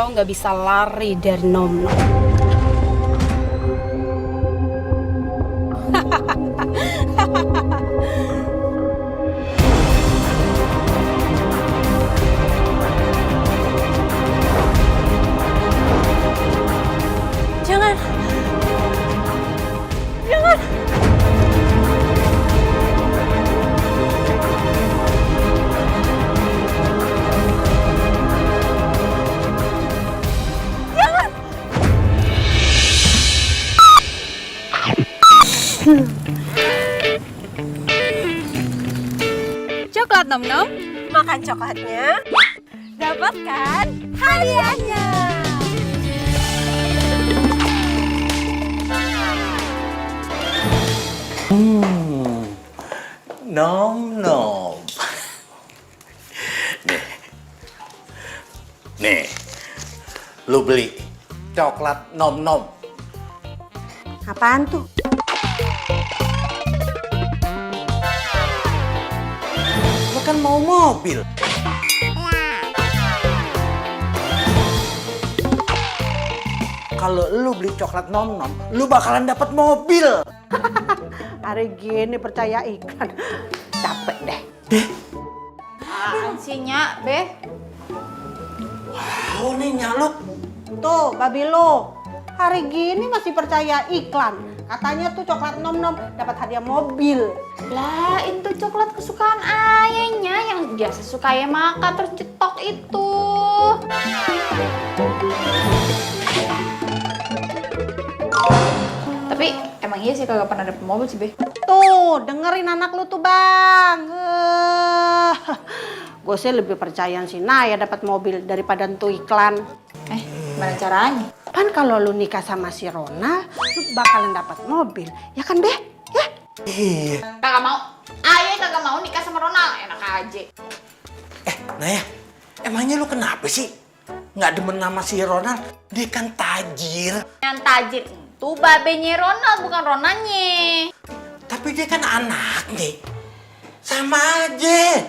lo nggak bisa lari dari Nom Nom. Jangan. Jangan. Coklat Nom Nom, Makan coklatnya, dapatkan hadiahnya. Nom nom. Nih, lu beli coklat nom nom. Apaan tuh? Lu kan mau mobil. Kalau lu beli coklat nom nom, lu bakalan dapat mobil. Hari gini percaya iklan. Capek deh. apaan sih Nyak, Beh? Oh, nih nyaluk. Tuh, babi lo. Hari gini masih percaya iklan. Katanya tuh coklat nom nom dapat hadiah mobil. Lah, itu coklat kesukaan ayahnya yang biasa suka ya makan terus cetok itu. Tapi emang iya sih kagak pernah dapet mobil sih, Beh. Tuh, dengerin anak lu tuh, Bang. Gue sih lebih percayaan si Naya dapat mobil daripada tuh iklan. Gimana caranya? Kan kalau lu nikah sama si Ronald, lu bakalan dapat mobil. Ya kan, Beh? Ya? Iya. Kagak mau. Ayah kagak mau nikah sama Ronald. Enak aja. Naya, emangnya lu kenapa sih? Nggak demen sama si Ronald? Dia kan tajir. Yang tajir itu babenya Ronald, bukan Ronanya. Tapi dia kan anaknya. Sama aja.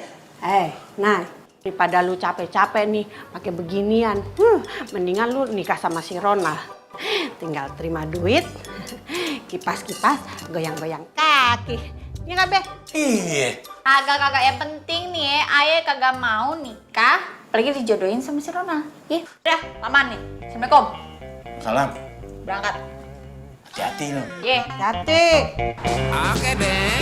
Nah, daripada lu capek-capek nih pakai beginian, mendingan lu nikah sama si Ronald. Tinggal terima duit, kipas-kipas, goyang-goyang kaki. Iya nggak, Beh? Iya. Kagak yang penting nih ya, ayah kagak mau nikah, apalagi dijodohin sama si Ronald. Ya, udah, lamaan nih. Assalamualaikum. Salam. Berangkat. Hati-hati lu. Ye. Hati. Oke deh.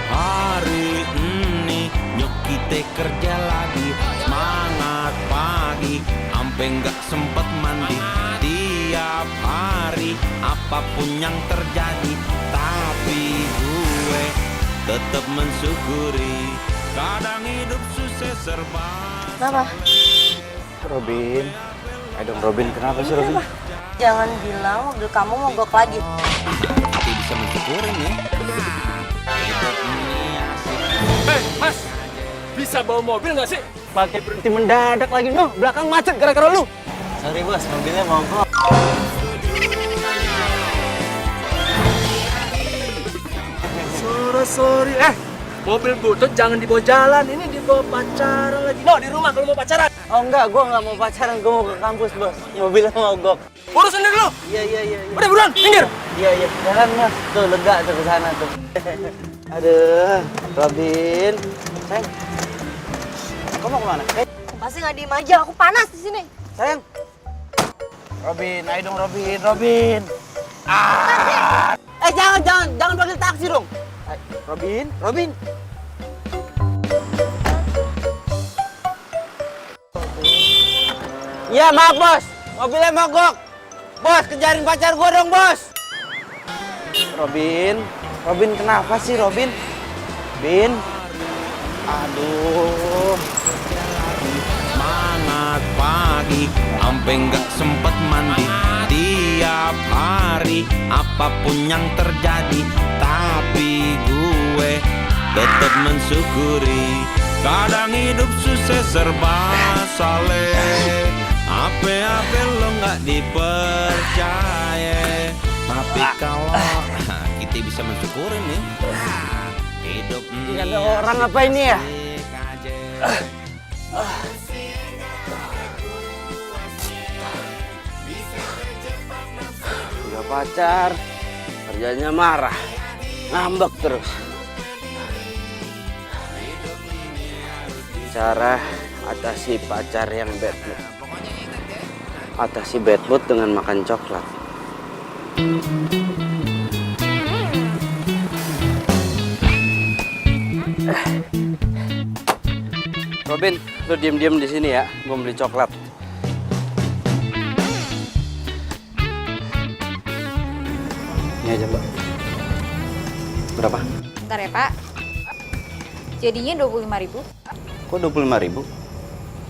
Hari ini nyok kita kerja lagi, semangat pagi, ampe nggak sempet mandi. Tiap hari apapun yang terjadi, tapi gue tetap mensyukuri. Kadang hidup susah serba. Kenapa? Robin, ayo dong Robin, kenapa sih Robin? Jangan bilang mobil kamu mogok lagi. Kita bisa mensyukurin ya. Hidup ini asik. Hei, Mas! Bisa bawa mobil nggak sih? Pakai berhenti mendadak lagi, no, belakang macet gara-gara lu. Sorry bos, mobilnya mogok. Sorry. Mobil butut jangan dibawa jalan. Ini dibawa pacaran lagi. No, di rumah kalau mau pacaran. Oh enggak, gua nggak mau pacaran, gua mau ke kampus bos. Mobilnya mogok. Urus sendiri lu. Iya. Udah buruan, minggir. Iya, jalan mas. Tuh lega tuh ke sana tuh. Aduh, Robin, sayang. Kamu mau kemana? Pasti nggak diem aja, aku panas di sini. Sayang. Robin, ayo dong Robin. Jangan panggil taksi dong. Robin. Iya maaf bos, mobilnya mogok. Bos, kejarin pacar gua dong bos. Robin kenapa sih Robin? Aduh. Semangat pagi, ampe nggak sempet mandi. Tiap hari apapun yang terjadi, tapi gue tetap mensyukuri. Kadang hidup susah serba saleh, apa lo nggak dipercaya. Tapi kalau kita bisa mensyukurin nih, hidup ini Ada orang apa ini ya? asik aja. pacar, kerjanya marah, ngambek terus. Cara atasi pacar yang bad mood. Atasi bad mood dengan makan coklat. Robin, lu diem-diem di sini ya, gua beli coklat. Ini aja, Mbak. Berapa? Bentar ya, Pak. Jadinya 25.000. Kok 25.000?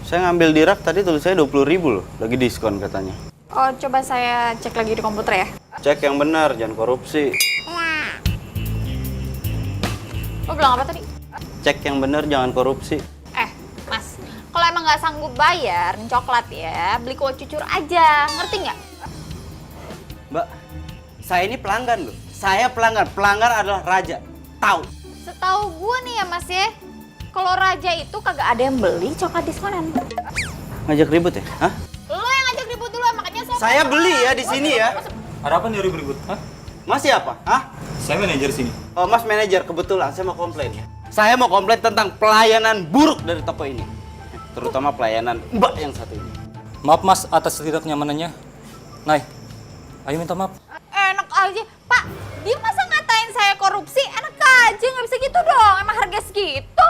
Saya ngambil di rak tadi tulisannya 20.000 loh. Lagi diskon katanya. Oh, coba saya cek lagi di komputer ya. Cek yang benar, jangan korupsi. Lo bilang apa tadi? Cek yang benar, jangan korupsi. Mas, kalau emang nggak sanggup bayar nih coklat ya, beli kue cucur aja, ngerti nggak? Mbak, saya ini pelanggan loh. Saya pelanggan. Pelanggan adalah raja. Tahu? Setahu gue nih ya Mas ya, kalau raja itu kagak ada yang beli coklat diskonan. Ngajak ribut ya? Hah? Lo yang ngajak ribut dulu, makanya Saya beli ya di sini ya. Ada apa nih ribut-ribut? Hah? Mas siapa? Hah? Saya manajer sini. Oh, Mas manajer, kebetulan saya mau komplain ya. Saya mau komplain tentang pelayanan buruk dari toko ini. Terutama pelayanan Mbak yang satu ini. Maaf Mas atas ketidaknyamanannya. Nay, ayo minta maaf. enak aja. Pak, dia masa ngatain saya korupsi? Enak aja, nggak bisa gitu dong. Emang harga segitu?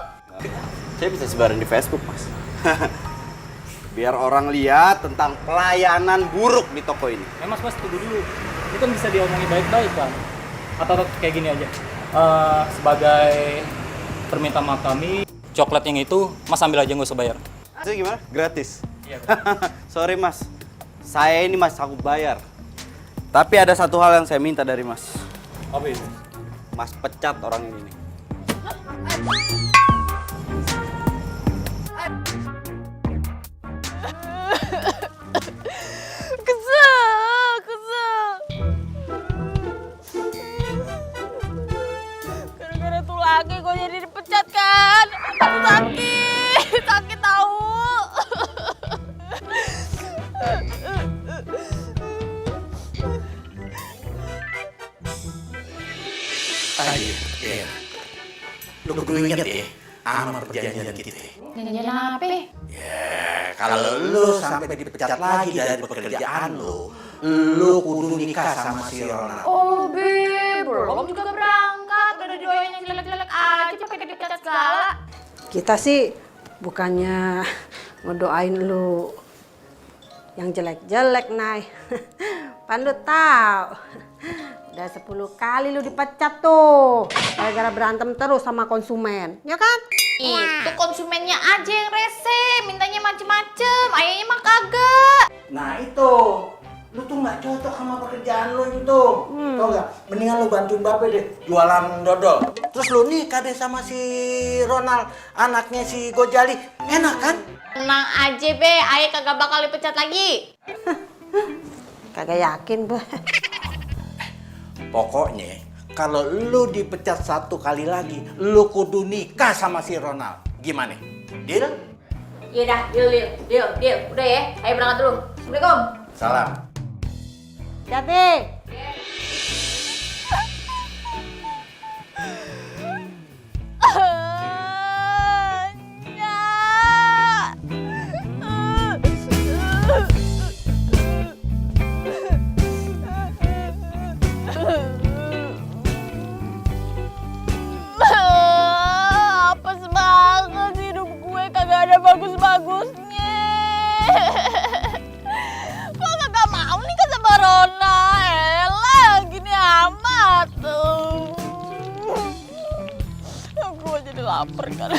Saya bisa sebarin di Facebook, Mas. Biar orang lihat tentang pelayanan buruk di toko ini. Mas, tunggu dulu. Ini kan bisa diomongin baik-baik kan? Atau kayak gini aja. Sebagai permintaan maaf kami, coklat yang itu Mas ambil aja nggak usah bayar. Itu gimana? Gratis? Iya. Sorry Mas, saya ini Mas aku bayar. Tapi ada satu hal yang saya minta dari Mas. Apa itu? Mas pecat orang ini nih. Gara-gara tuh lagi gue jadi dipecat kan. Sakit tahu. Lu kudu inget ya, sama perjanjian kita. Janjian apa? Ya, kalau lu sampai dipecat lagi dari pekerjaan lu kudu nikah sama si Ronald. Oh, belum juga berangkat. Udah doain yang jelek-jelek aja pakai dipecat segala. Kita sih bukannya ngedoain lu yang jelek-jelek, Nay. Pan lu tahu. Udah 10 kali lu dipecat tuh. Gara-gara berantem terus sama konsumen. Ya kan? Itu konsumennya aja yang rese, mintanya macem-macem. Ayahnya mah kagak. Nah itu, lu tuh nggak cocok sama pekerjaan lu itu. Tau nggak? Mendingan lu bantuin bapak deh jualan dodol. Terus lu nikah deh sama si Ronald, anaknya si Gojali. Enak kan? Tenang aja, Be. Ayah kagak bakal dipecat lagi. Kagak yakin, Bu. Pokoknya kalau lu dipecat 1 kali lagi, lu kudu nikah sama si Ronald. Gimana? Deal? Iya dah, deal. Udah ya, ayo berangkat dulu. Assalamualaikum. Salam. Jadi. Apes banget hidup gue, kagak ada bagus-bagusnya. Kok kagak mau nikah sama Rona? Elah, gini amat. Gue jadi lapar kan.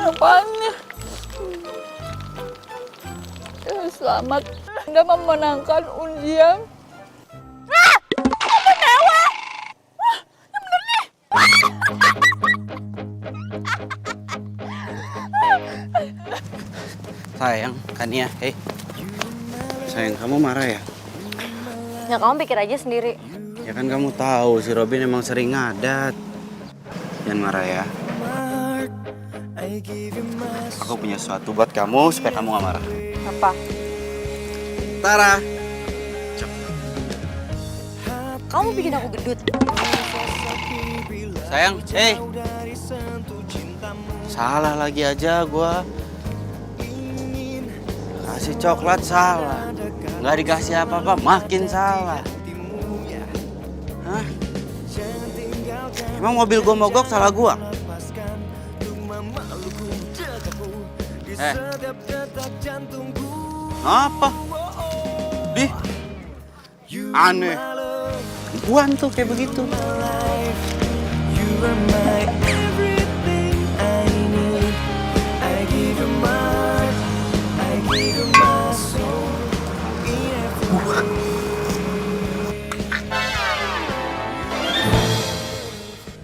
Apaan nih? Selamat Anda memenangkan undian. Apa dewa? Yang bener nih. Sayang, Kania, Sayang, kamu marah ya? Ya kamu pikir aja sendiri. Ya kan kamu tahu si Robin emang sering ngadat. Jangan marah ya. Aku punya sesuatu buat kamu supaya kamu gak marah. Apa? Tara. Kamu bikin aku gendut. Sayang, salah lagi aja gua. Kasih coklat salah. Nggak dikasih apa-apa makin salah. Hah? Emang mobil gua mogok salah gua? Apa? Aneh. Buan tuh kayak begitu.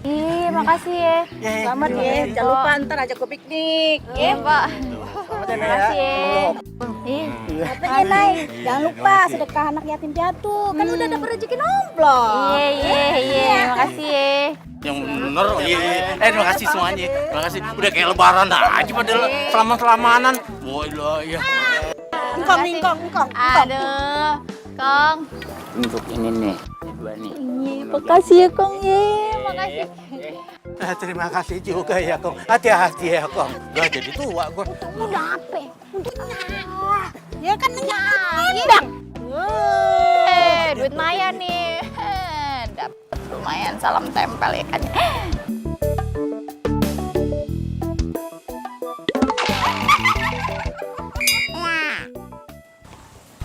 Ih, makasih ya. Selamat ya. Jangan lupa ntar ajak gue piknik. Iya, Pak. Makasih ya. Ih, Katanya Nay, jangan lupa sedekah anak yatim piatu. Kan udah dapat rezeki nomplok. iya, makasih ya. Yang bener, iya. Terima kasih semuanya. Terima kasih. Udah kayak lebaran aja padahal selamat-selamanan. Wah, iya. Engkong. Aduh, Kong. Untuk ini nih, dua nih. Makasih ya, Kong ya. Makasih. Terima kasih juga ya, Kong. Hati-hati ya, Kong. Gak jadi tua gua. Udah apa? Ya kan Ngundang. Duit Maya nih. Dapat lumayan salam tempel ya kan.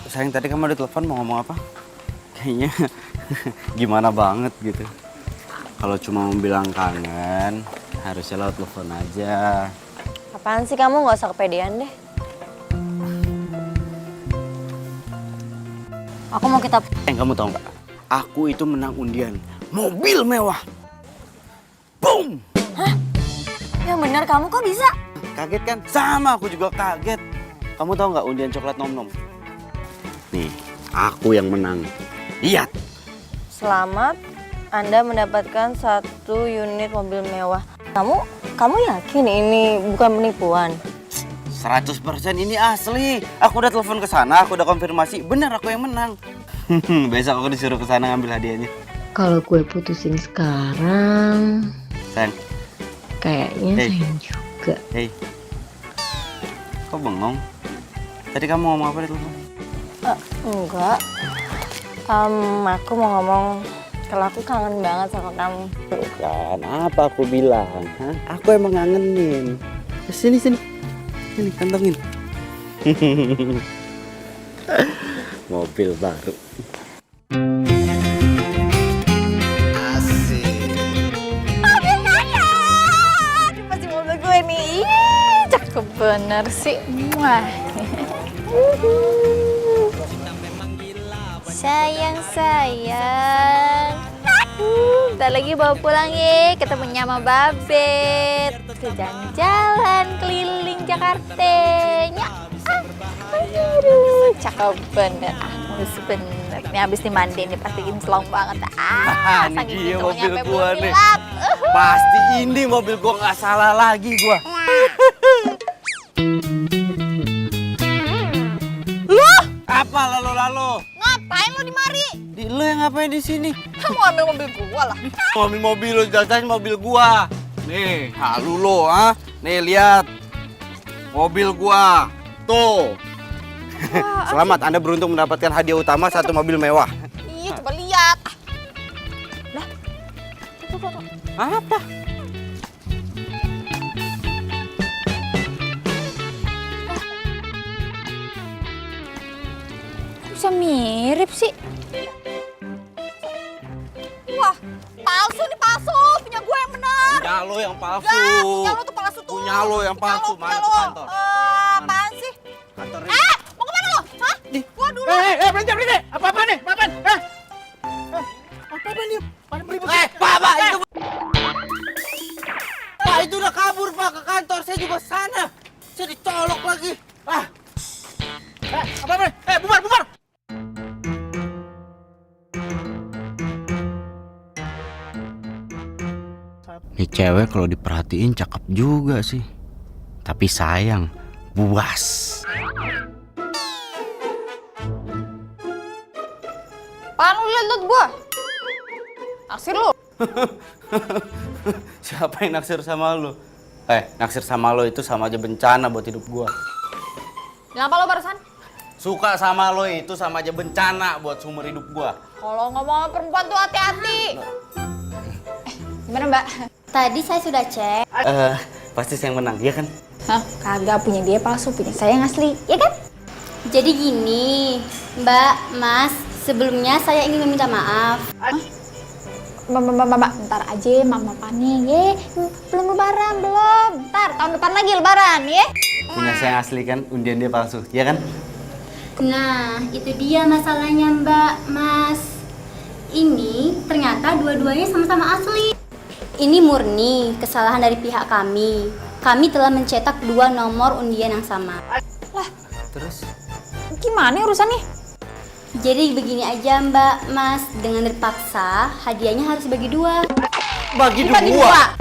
Sayang, tadi kamu ada telepon mau ngomong apa? Kayaknya gimana banget gitu. Kalau cuma mau bilang kangen, harusnya lewat telepon aja. Apaan sih kamu, nggak usah kepedean deh. Aku mau kita... Kamu tahu nggak? Aku itu menang undian mobil mewah. Boom! Hah? Yang bener kamu kok bisa? Kaget kan? Sama, aku juga kaget. Kamu tahu nggak undian coklat nom-nom? Nih, aku yang menang. Lihat. Selamat, Anda mendapatkan 1 unit mobil mewah. Kamu yakin ini bukan penipuan? 100% ini asli. Aku udah telepon ke sana, aku udah konfirmasi. Bener aku yang menang. Besok aku disuruh ke sana ngambil hadiahnya. Kalau gue putusin sekarang, Sayang. kayaknya sayang juga. Hei. Kok bengong? Tadi kamu ngomong apa di telepon? Enggak. Aku mau ngomong kalau aku kangen banget sama kamu. Bukan, apa aku bilang? Hah? Aku emang ngangenin. Sini. Sini, kantongin. Mobil baru. Mobil saya. Ini pasti mobil gue nih. Ih, cakep bener sih. Wah. Sayang. Bentar lagi bawa pulang ya, ketemu sama Babet. Ke jalan-jalan keliling Jakarta. Aduh, cakep bener. Mulus bener. Ini habis dimandi nih pasti kinclong banget. Ini dia mobil gua nih. Pasti ini mobil gua, nggak salah lagi gua. Apa lalu? Ngapain lo di mari? Lo yang ngapain di sini? Kamu ambil mobil gua lah. Mobil lo, jajan mobil gua. Nih, halu lo, ah. Nih lihat. Mobil gua. Tuh. Selamat, Anda beruntung mendapatkan hadiah utama 1 mobil mewah. Iya, coba lihat. Lah. Tuh. Apa? Bisa mirip sih. Wah, palsu nih, palsu. Punya gue yang benar. Punya lo yang palsu. Enggak, punya lo tuh palsu tuh. Punya lo yang palsu. Mana ke kantor? Apaan sih? Kantor ini. Mau kemana lo? Hah? Gua dulu. Berhenti. Apa-apa nih? Apa-apaan? Apa-apaan nih? Pak, itu. Pak, itu udah kabur, Pak, ke kantor. Saya juga sana. Saya dicolok lagi. Apa-apaan? Bubar! Nih cewek kalau diperhatiin cakep juga sih. Tapi sayang, buas. Apaan lu liat gua? Naksir lu? Siapa yang naksir sama lu? Naksir sama lo itu sama aja bencana buat hidup gua. Kenapa lo barusan? Suka sama lo itu sama aja bencana buat seumur hidup gua. Kalau ngomong sama perempuan tuh hati-hati. Gimana mbak? Tadi saya sudah cek. Pasti saya yang menang, ya kan? Hah? Kagak, punya dia palsu, punya saya yang asli, ya kan? Jadi gini, Mbak, Mas, sebelumnya saya ingin meminta maaf. Mbak, bentar aja, mama panik, ye. Belum lebaran, belum. Ntar, tahun depan lagi lebaran, ye. Punya saya yang asli kan, undian dia palsu, ya kan? Nah, itu dia masalahnya Mbak, Mas. Ini ternyata dua-duanya sama-sama asli. Ini murni kesalahan dari pihak kami. Kami telah mencetak 2 nomor undian yang sama. Lah, Terus? gimana urusannya? Jadi begini aja Mbak, Mas. Dengan terpaksa, hadiahnya harus bagi 2. Bagi dua?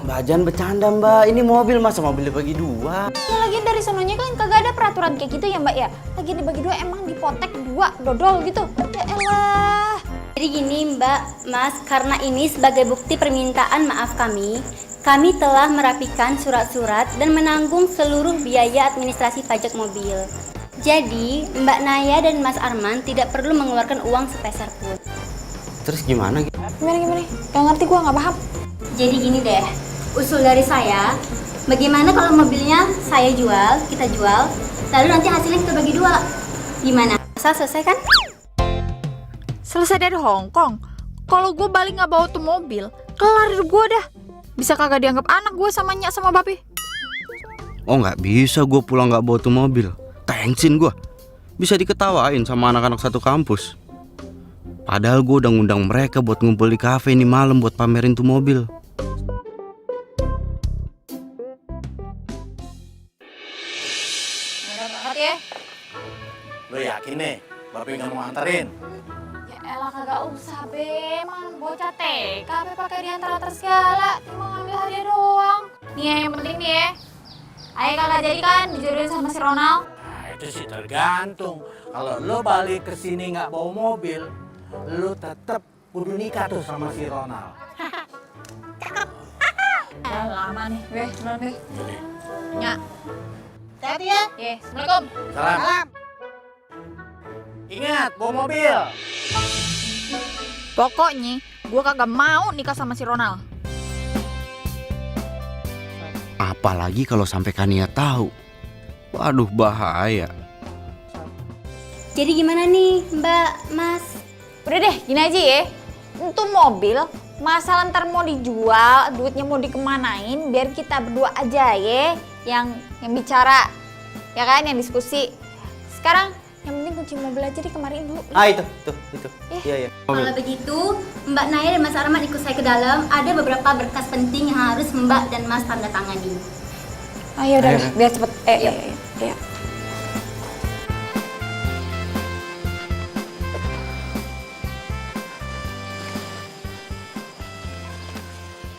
Mbak jangan bercanda mbak, ini mobil masa mobil dibagi 2? Ya lagi dari sononya kan kagak ada peraturan kayak gitu ya mbak ya. Lagi dibagi 2 emang dipotek 2 dodol gitu. Ya elah. Jadi gini Mbak, Mas, karena ini sebagai bukti permintaan maaf kami telah merapikan surat-surat dan menanggung seluruh biaya administrasi pajak mobil. Jadi, Mbak Naya dan Mas Arman tidak perlu mengeluarkan uang sepeser pun. Terus gimana? Gimana? Gak ngerti gua, gak paham. Jadi gini deh, usul dari saya, bagaimana kalau mobilnya saya jual, kita jual, lalu nanti hasilnya kita bagi 2. Gimana? Selesai kan? Selesai dari Hongkong. Kalau gue balik nggak bawa tuh mobil, kelar hidup gue dah. Bisa kagak dianggap anak gue sama Nyak sama Bapi? Oh nggak bisa gue pulang nggak bawa tuh mobil. Thanksin gue. Bisa diketawain sama anak-anak satu kampus. Padahal gue udah ngundang mereka buat ngumpul di kafe ini malam buat pamerin tuh mobil. Banget ya. Lo yakin nih, Bapak nggak mau anterin? Ya elah kagak usah be, emang bocah TK be pakai diantar-antar segala. Cuma ngambil hadiah doang. Nih ya, yang penting nih ya. Ayah kagak jadi kan dijodohin sama si Ronald? Nah, itu sih tergantung. Kalau lo balik ke sini nggak bawa mobil, lo tetap kudu nikah tuh sama si Ronald. Ya lama nih, be, duluan be. Nyak. Hati ya. Ye, Assalamualaikum. Salam. Ingat, bawa mobil. Pokoknya gue kagak mau nikah sama si Ronald. Apalagi kalau sampai Kania tahu. Waduh bahaya. Jadi gimana nih Mbak, Mas? Udah deh, gini aja ya. Untuk mobil, masalah ntar mau dijual, duitnya mau dikemanain, biar kita berdua aja ya yang bicara, ya kan, yang diskusi. Sekarang yang penting kunci mobil aja dikemarin dulu. Itu. Iya. Kalau begitu, Mbak Naya dan Mas Arman ikut saya ke dalam. Ada beberapa berkas penting yang harus Mbak dan Mas tanda tangani. Ayo udah, biar cepet. Ayo.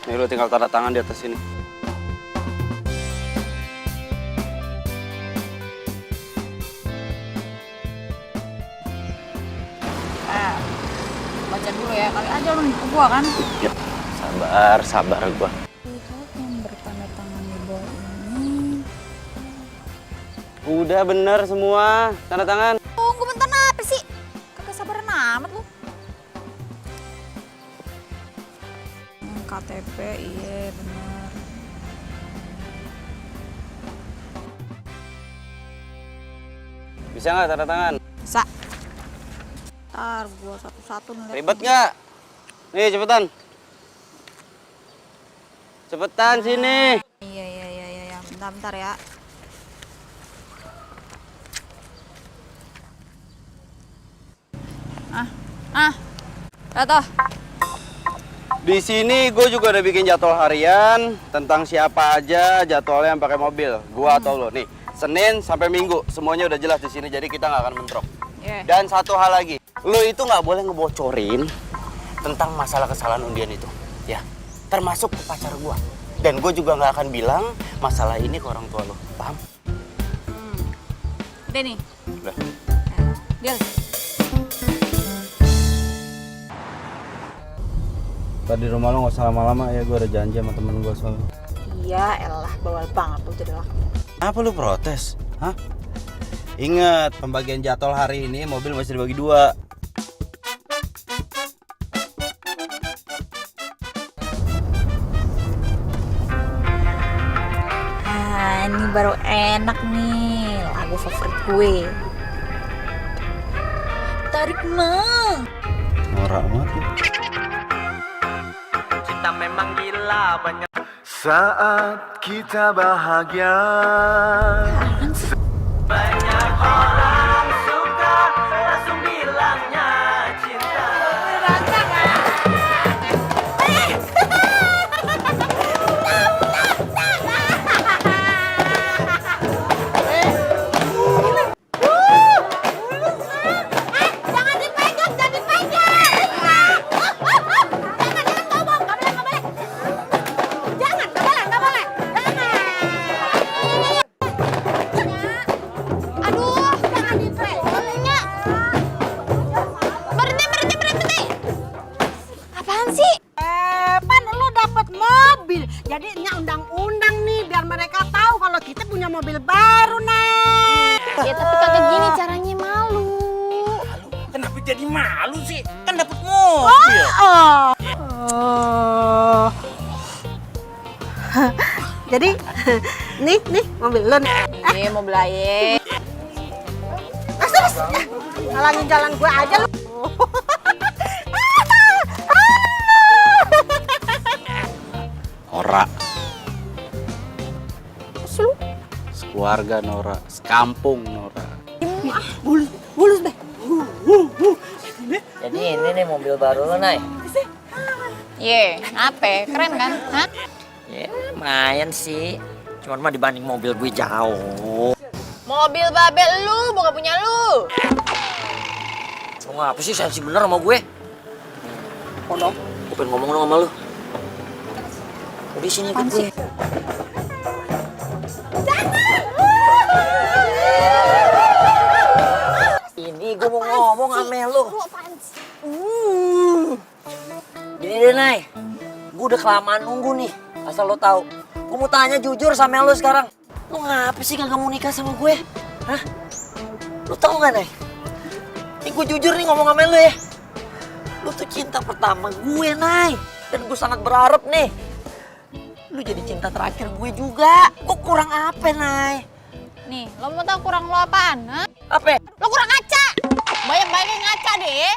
Nih lo tinggal tanda tangan di atas sini. Baca dulu ya, kali aja lu nipu gua kan. Yuk, sabar gua. Lihat yang bertanda tangan di bawah ini. Udah bener semua, tanda tangan. Tunggu bentar, apa sih? Kagak sabaran amat lu. KTP, iya bener. Bisa nggak tanda tangan? Bisa. Ntar gua satu-satu nih. Ribet nggak? Nih cepetan. Cepetan sini. Iya. Bentar ya. Udah. Di sini gue juga udah bikin jadwal harian tentang siapa aja jadwalnya yang pakai mobil. Gua atau lo nih. Senin sampai Minggu semuanya udah jelas di sini, jadi kita nggak akan mentrok. Yeah. Dan satu hal lagi, lo itu nggak boleh ngebocorin tentang masalah kesalahan undian itu, ya. termasuk ke pacar gue. Dan gue juga nggak akan bilang masalah ini ke orang tua lo, paham? Udah nih. Udah. Deal. Tadi rumah lo nggak usah lama-lama ya, gue ada janji sama temen gue soalnya. Iya, elah bawal banget lu jadi laki. Apa lu protes? Hah? Ingat, pembagian jadwal hari ini mobil masih dibagi 2. Ini baru enak nih, lagu favorit gue. Tarik mah. Norak banget lu. Cinta memang gila banyak. Saat kita bahagia. Banyak orang suka langsung bilangnya cinta. Pan lu dapat mobil. Jadi ini undang-undang nih biar mereka tahu kalau kita punya mobil baru, Nay. Ya tapi kagak gini caranya malu. Kenapa jadi malu sih? Kan dapat mobil. Jadi nih mobil lu. Iya, mobil aye. Mas. Halangin jalan gue aja lu. Nora. Sekeluarga Nora, sekampung Nora. Bulus deh. Jadi ini nih mobil baru lo, Nay. Ye, apa? Keren kan? Hah? Ya, lumayan sih. Cuman mah dibanding mobil gue jauh. Mobil babel lu, bukan punya lu. Lu ngapa sih sensi bener sama gue? Gue pengen ngomong dong sama lu. Udah sini ikut gue. Ini gue mau ngomong sama lu. Gini deh, Nay. Gue udah kelamaan nunggu nih. Asal lo tahu. Gue mau tanya jujur sama lo sekarang. Lo ngapa sih kagak mau nikah sama gue? Hah? Lo tau gak, Nay? Ini gue jujur nih ngomong sama lo ya. Lo tuh cinta pertama gue, Nay. Dan gue sangat berharap nih. Lu jadi cinta terakhir gue juga. Gue kurang apa, Nay? Nih, lo mau tahu kurang lo apaan? Hah? Apa? Lo kurang ngaca. Banyak-banyak yang ngaca deh.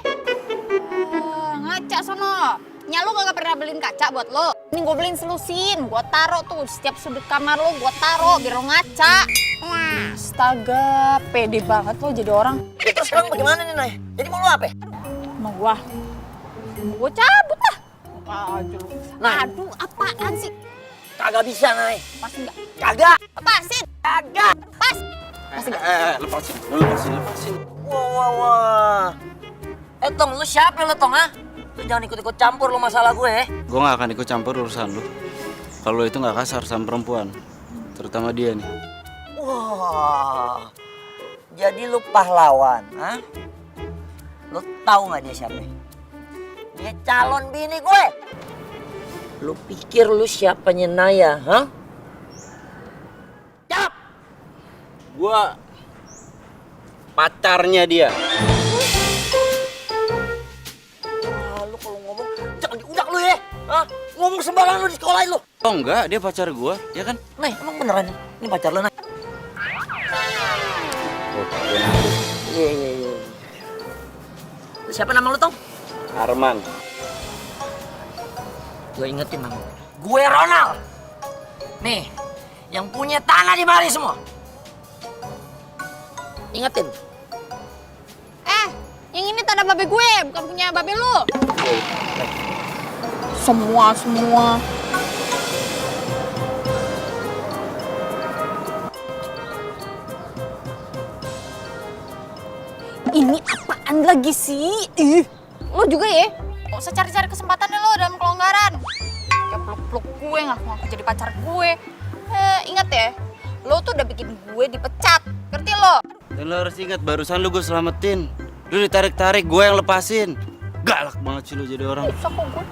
Ngaca sono. Nya lu gak pernah beliin kaca buat lo. Ini gue beliin selusin. Gue taro tuh setiap sudut kamar lo. Gue taro biar lo ngaca. Wah, astaga. Pede banget lo jadi orang. Ya, terus sekarang bagaimana nih, Nay? Jadi mau lo apa? Mau gue cabut lah. Nah, Aduh, apaan sih? kagak bisa, Nay. Pasti enggak. Kagak. Lepasin. Kagak. Pas. Pasti enggak. Lepasin. Wah. Tong, lu siapa lo, Tong, ha? Lu jangan ikut-ikut campur lo masalah gue, ya. Gue gak akan ikut campur urusan lu. Kalau lu itu gak kasar sama perempuan, terutama dia nih. Wah. Jadi lu pahlawan, ha? Lu tahu nggak dia siapa? Dia calon bini gue. Lu pikir lu siapanya Naya, ha? Jawab. Gue pacarnya dia. Lu kalau ngomong jangan diudak lu ya, ha? Ngomong sembarangan lu di sekolahin lu. Oh enggak, dia pacar gue, ya kan? Nay, emang beneran ini pacar lu, Nay? Iya. Siapa nama lu, Tong? Arman. Gue ingetin nama. Gue Ronald. Nih, yang punya tanah di mari semua. Ingetin. Yang ini tanah babe gue, bukan punya babe lu. Semua. Ini apaan lagi sih? Lo juga ya? Gak usah cari-cari kesempatannya lo dalam kelonggaran. Kayak peluk gue, ngaku-ngaku jadi pacar gue. Ingat ya, lo tuh udah bikin gue dipecat, ngerti lo? Dan lo harus ingat, barusan lu gue selamatin. Lu ditarik-tarik, gue yang lepasin. Galak banget sih lu jadi orang. Susah kok gue.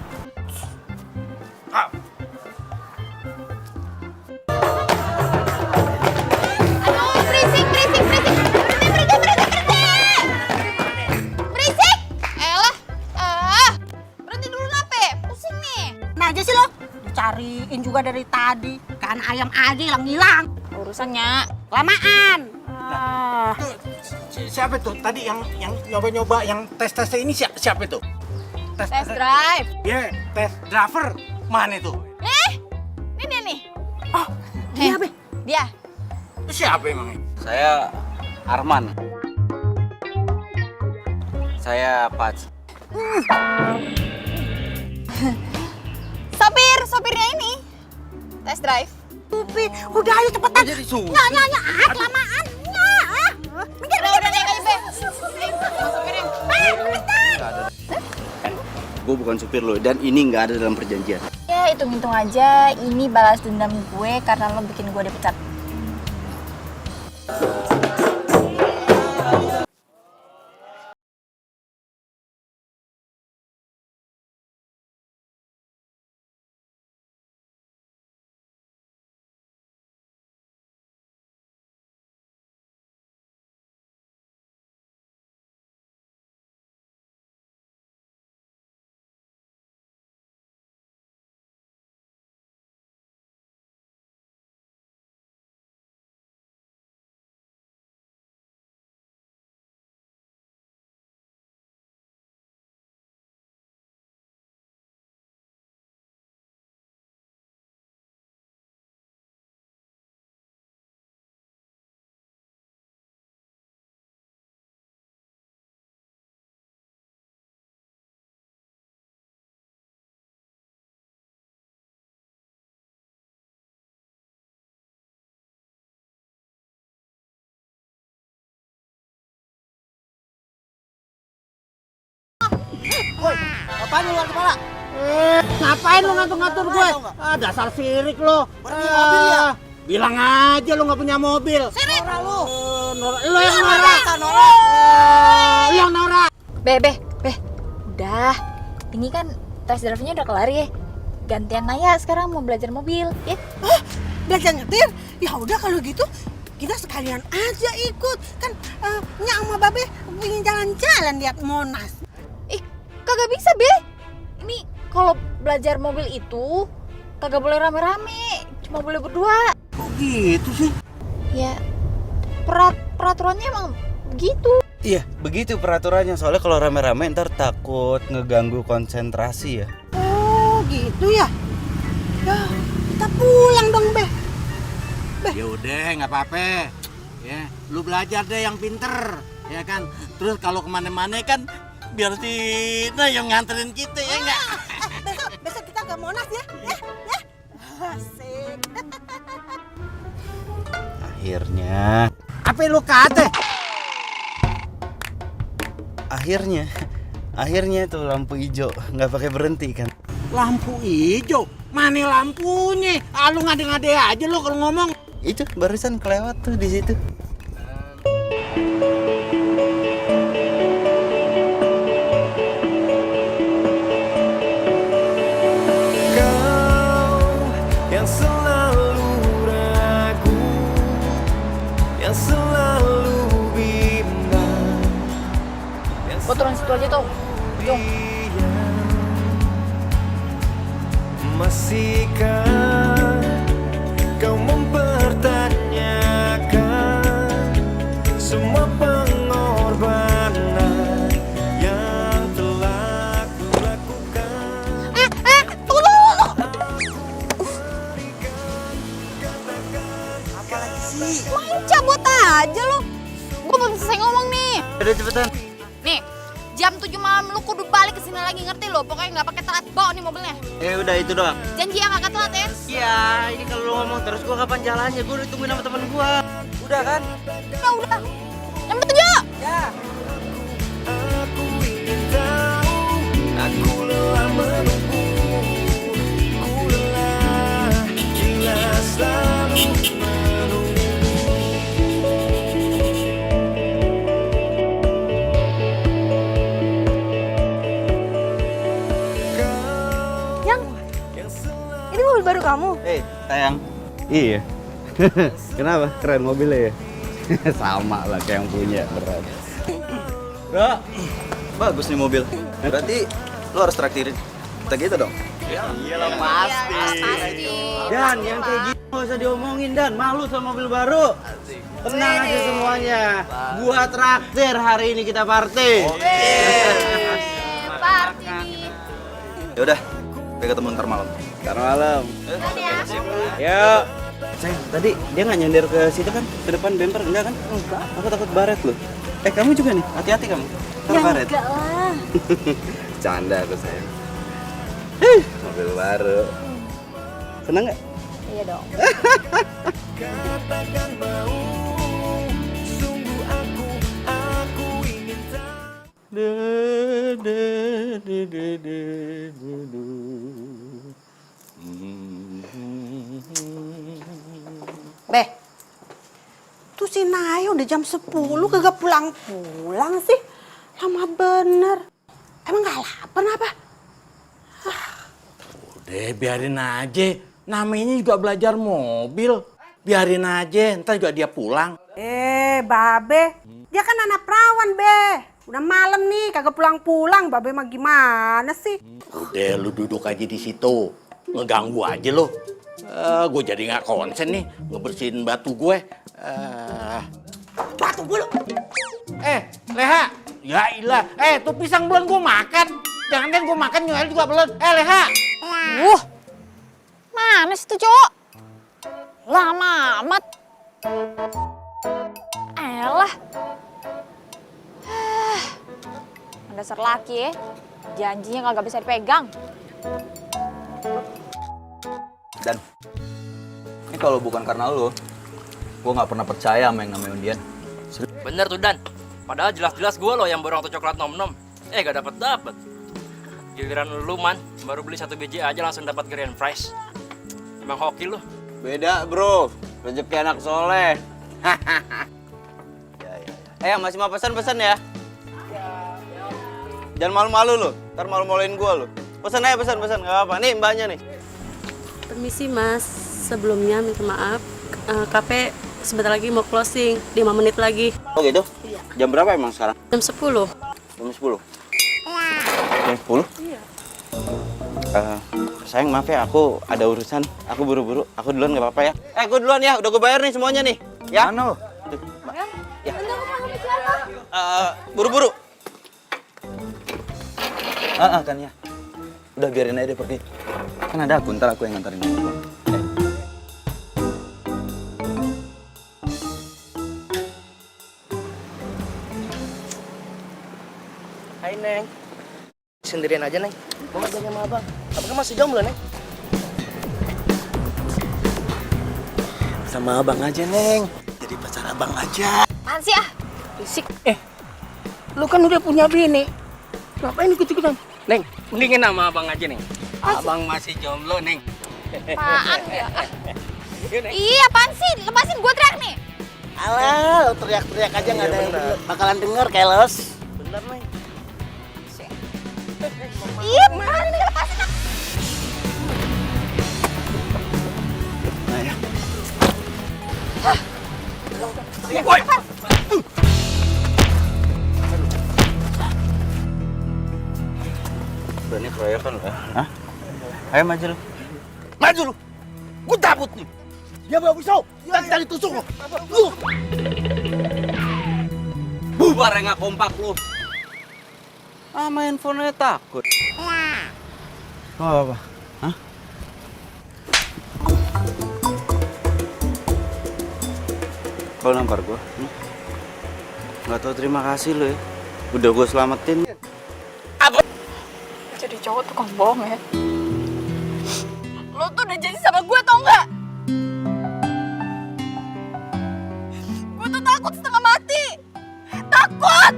Aduh, berisik. Berisik! Elah, berhenti dulu nape? Pusing nih. Nah aja sih lo, dicariin juga dari tadi. Kan ayam aja hilang-hilang. Urusannya Lamaan. Siapa tuh? Tadi yang nyoba-nyoba yang tes-tesnya ini siapa itu? test drive. Ya, tes driver. Mana itu? Nih. Oh, dia apa? Dia. Siapa emangnya? Saya Arman. Saya Pat. Sopirnya ini. Test drive. Udah ayo cepetan. Jadi suhu. Nya, kelamaan. Minggir. Udah naik aja, Be. Sopirnya. Gue bukan supir lo dan ini nggak ada dalam perjanjian. Ya, hitung-hitung aja ini balas dendam gue karena lo bikin gue dipecat. Apaan lu luar kepala? Ngapain lu ngatur-ngatur gue? Dasar sirik lo. Berhenti mobil ya? Bilang aja lu nggak punya mobil. Sirik! Nora lu! Lu yang norak. Lu yang norak. Be. Udah. Ini kan test drive-nya udah kelar ya. Gantian Naya sekarang mau belajar mobil, ya. Belajar nyetir? Ya udah kalau gitu kita sekalian aja ikut. Kan Nya sama Babe ingin jalan-jalan lihat Monas. Kagak bisa, Be. Ini kalau belajar mobil itu kagak boleh rame-rame, cuma boleh berdua. Kok gitu sih? Ya, peraturannya emang begitu. Iya, begitu peraturannya. Soalnya kalau rame-rame ntar takut ngeganggu konsentrasi ya. Oh gitu ya. Ya kita pulang dong, Be. Ya udah, nggak apa-apa. Ya, lu belajar deh yang pinter, ya kan. Terus kalau kemana-mana kan biar si yang nganterin kita ya enggak. Besok kita ke Monas ya. Ya. Asik. Akhirnya. Apa lu kate? Akhirnya tuh lampu hijau nggak pakai berhenti kan. Lampu hijau? Mana lampunya? Lu ngade-ngade aja lu kalau ngomong. Itu barusan kelewat tuh di situ. Yang selalu ragu, yang selalu bimbang. Gue turun situ aja tuh. Jom. Masihkah kau mempertanyakan semua pengorbanan yang telah kulakukan? Tunggu. Apalagi sih? Main cabut aja lu. Gue belum selesai ngomong nih. Udah cepetan. Nih, jam 7 malam lu kudu balik ke sini lagi, ngerti lo? Pokoknya nggak pakai telat, bawa nih mobilnya. Ya udah itu doang. Janji ya nggak telat ya? Iya, ini kalau lu ngomong terus gua kapan jalannya? Gua udah tungguin sama temen gua. Udah kan? Ya udah. Jam 7. Ya. Aku ingin tahu, aku lelah menunggu, ku lelah mobil baru kamu? Sayang. Iya. Kenapa? Keren mobilnya ya? Sama lah kayak yang punya, berat. Bro, bagus nih mobil. Berarti lo harus traktirin. Kita gitu dong? Iyalah pasti. Dan yang kayak gitu nggak usah diomongin, Dan. Malu sama mobil baru. Tenang aja semuanya. Gua traktir hari ini, kita party. Yaudah, kita ketemu ntar malam. Ntar malam. Yuk. Sayang, tadi dia nggak nyender ke situ kan? Ke depan bumper, enggak kan? Enggak. Aku takut baret loh. Kamu juga nih, hati-hati kamu. Ntar baret. Enggak lah. Canda aku sayang. Mobil baru. Seneng nggak? Iya dong. Beh, tuh si Naya udah jam 10 kagak pulang-pulang sih. Lama bener. Emang gak lapar apa? Udah biarin aja. Namanya juga belajar mobil. Biarin aja, ntar juga dia pulang. Babe, dia kan anak perawan, Be. Udah malam nih, kagak pulang-pulang. Babe mah gimana sih? Udah lu duduk aja di situ. Ngeganggu aja lo. Gue jadi nggak konsen nih ngebersihin batu gue. Batu gue lo. Leha. Ya ilah. Tuh pisang belum gue makan. Jangan kan gue makan Noel juga belum. Leha. Mana sih tuh cowok? Lama amat. Elah. Dasar laki ya. Janjinya kagak bisa dipegang. Dan ini kalau bukan karena lo, gue nggak pernah percaya sama yang namanya undian. Bener tuh Dan. Padahal jelas-jelas gue loh yang borong tuh coklat nom-nom. Gak dapet. Giliran lu man, baru beli 1 biji aja langsung dapat grand prize. Emang hoki lu. Beda bro, rezeki anak soleh. Masih mau pesan-pesan ya? Jangan malu-malu lo, ntar malu-maluin gue lo. Pesan aja pesan-pesan, nggak apa-apa. Nih mbaknya nih. Permisi mas, sebelumnya minta maaf. Kafe sebentar lagi mau closing, 5 menit lagi. Oh gitu? Iya. Jam berapa emang sekarang? Jam 10. Jam 10? Jam 10? Iya. Sayang maaf ya, aku ada urusan. Aku buru-buru, aku duluan nggak apa-apa ya? Gue duluan ya, udah gue bayar nih semuanya nih. Ya? Mana? Ya. Buru-buru. Kan ya. Udah biarin aja dia pergi. Kan ada aku, ntar aku yang nganterin. Hai Neng. Sendirian aja Neng. Mau ngajak sama abang. Abang masih jomblo Neng. Sama abang aja Neng. Jadi pacar abang aja. Apaan sih ah? Risik. Lu kan udah punya bini. Ngapain ikut-ikutan? Neng, mendingin sama abang aja Neng. Abang masih jomblo Neng. Apaan ya? Iya apaan sih? Lepasin gue teriak nih. Alah, lu teriak-teriak aja nggak ada yang bakalan denger, keles. Bener Neng. Iya, apaan nih lepasin ah. Berani keroyokan lo ya? Hah? Ayo maju lo. Maju lu. Gue cabut nih. Dia bawa pisau. Dan tadi tusuk lo. Bubar nggak kompak lu. Main handphone takut. Gak apa-apa. Hah? Kalau nampar gue? Gak tau terima kasih lo ya. Udah gue selamatin. Jadi cowok tukang bohong ya. Lo tuh udah jadi sama gue tau nggak? Gue tuh takut setengah mati. Takut.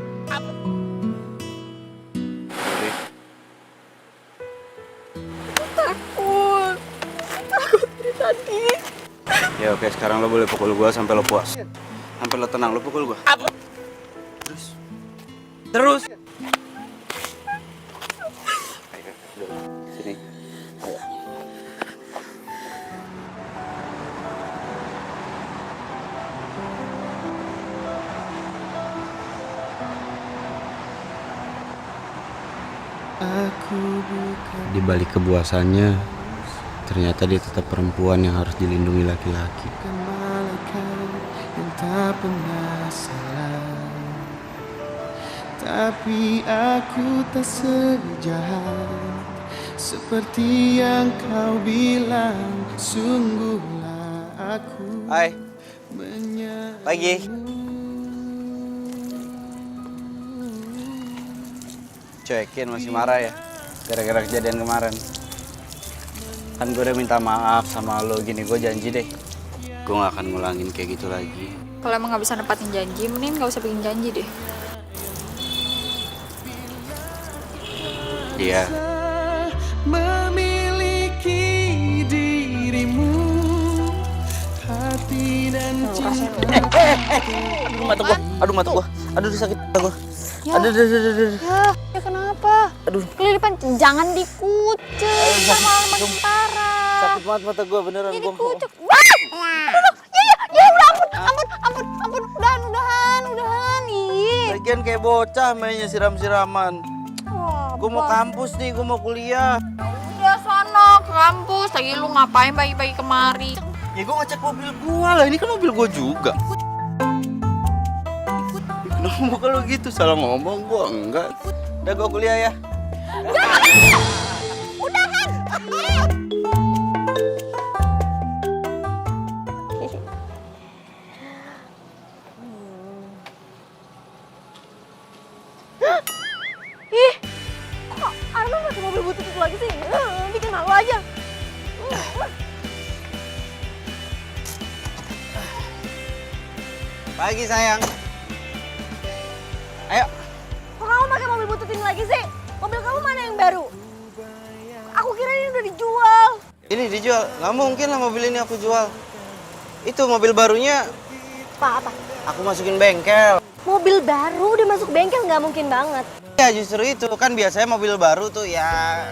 Takut dari tadi. Ya oke, sekarang lo boleh pukul gue sampai lo puas. Sampai lo tenang, lo pukul gue. Terus. Ayo, sini. Ayo. Di balik kebuasannya, ternyata dia tetap perempuan yang harus dilindungi laki-laki. Tapi aku tak sejahat seperti yang kau bilang. Sungguhlah aku. Hai. Pagi. Cuekin masih marah ya gara-gara kejadian kemarin. Kan gue udah minta maaf sama lo, gini gue janji deh Gue gak akan ngulangin kayak gitu lagi. Kalau emang nggak bisa nepatin janji, mending nggak usah bikin janji deh. Iya. Memiliki dirimu, hati dan cinta. Aduh mata gua. Aduh sakit mata gua. Ya. Aduh. Ya kenapa? Aduh. Kelilipan, jangan dikucek sama makin parah. Sakit banget mata gua beneran gua. Dikucek. Ya udah ampun, udahan. Ih. Lagian kayak bocah mainnya siram-siraman. Gua mau kampus nih, gua mau kuliah. Udah sono ke kampus, lagi lu ngapain pagi-pagi kemari? Ya gue ngecek mobil gua lah, ini kan mobil gua juga. Kenapa kalau gitu salah ngomong gua enggak. Udah gua kuliah ya. Udahan. Ih, kok Arman pakai mobil butut itu lagi sih? Bikin malu aja. Pagi sayang. Ayo. Kok kamu pakai mobil butut ini lagi sih? Mobil kamu mana yang baru? Aku kira ini udah dijual. Ini dijual. Nggak mungkin lah mobil ini aku jual. Itu mobil barunya Apa? aku masukin bengkel. Mobil baru udah masuk bengkel nggak mungkin banget. Ya justru itu kan biasanya mobil baru tuh ya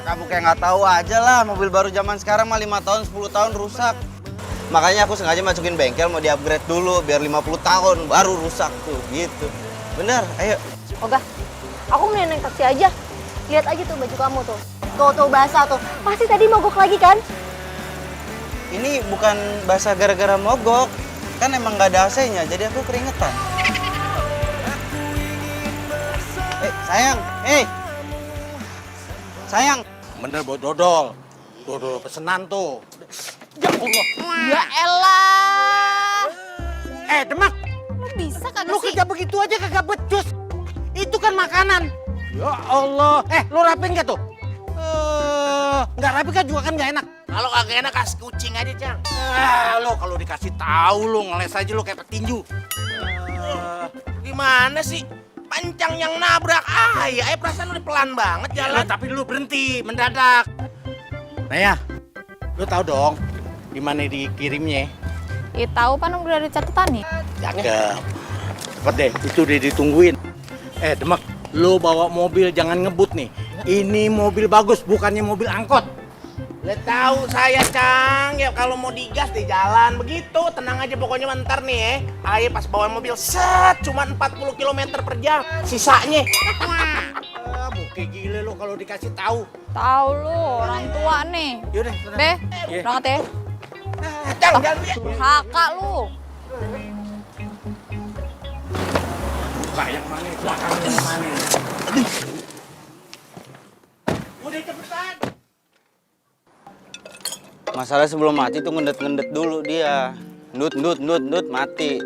kamu kayak nggak tahu aja lah, mobil baru zaman sekarang mah 5 tahun 10 tahun rusak. Makanya aku sengaja masukin bengkel mau di-upgrade dulu biar 50 tahun baru rusak tuh gitu. Bener, ayo. Oga, aku mending naik taksi aja. Lihat aja tuh baju kamu tuh. Tuh basah tuh. Pasti tadi mogok lagi kan? Ini bukan basah gara-gara mogok. Kan emang nggak ada AC-nya jadi aku keringetan. Sayang, sayang. Bener buat dodol. Dodol pesenan tuh. Ya Allah. Ya elah. Demak. Lu bisa kagak Lu sih? kerja begitu aja kagak becus. Itu kan makanan. Ya Allah. Lu rapiin gak tuh? Nggak rapi kan juga kan nggak enak. Kalau kagak enak kasih kucing aja, Cang. Lo kalau dikasih tahu lo ngeles aja lo kayak petinju. Gimana sih? Pancang yang nabrak. Ya perasaan lu pelan banget jalan. Tapi lu berhenti mendadak. Nah ya, lu tahu dong di mana dikirimnya? Ya tahu kan udah ada catatan nih. Cakep. Cepet deh, itu udah ditungguin. Demak, lu bawa mobil jangan ngebut nih. Ini mobil bagus, bukannya mobil angkot. Lihat tahu saya, Cang. Ya kalau mau digas di jalan begitu, tenang aja pokoknya bentar nih ya. Ayo pas bawa mobil set cuma 40 km per jam. Sisanya. Muka gile lo kalau dikasih tahu. Tahu lu orang tua nih. Yaudah, Deh, berangkat ya. Cang, jalan ya. Kakak lu. Buka yang mana? Belakang yang mana? Aduh. Udah cepetan. Masalah sebelum mati tuh ngendet-ngendet dulu dia. Ndut, mati.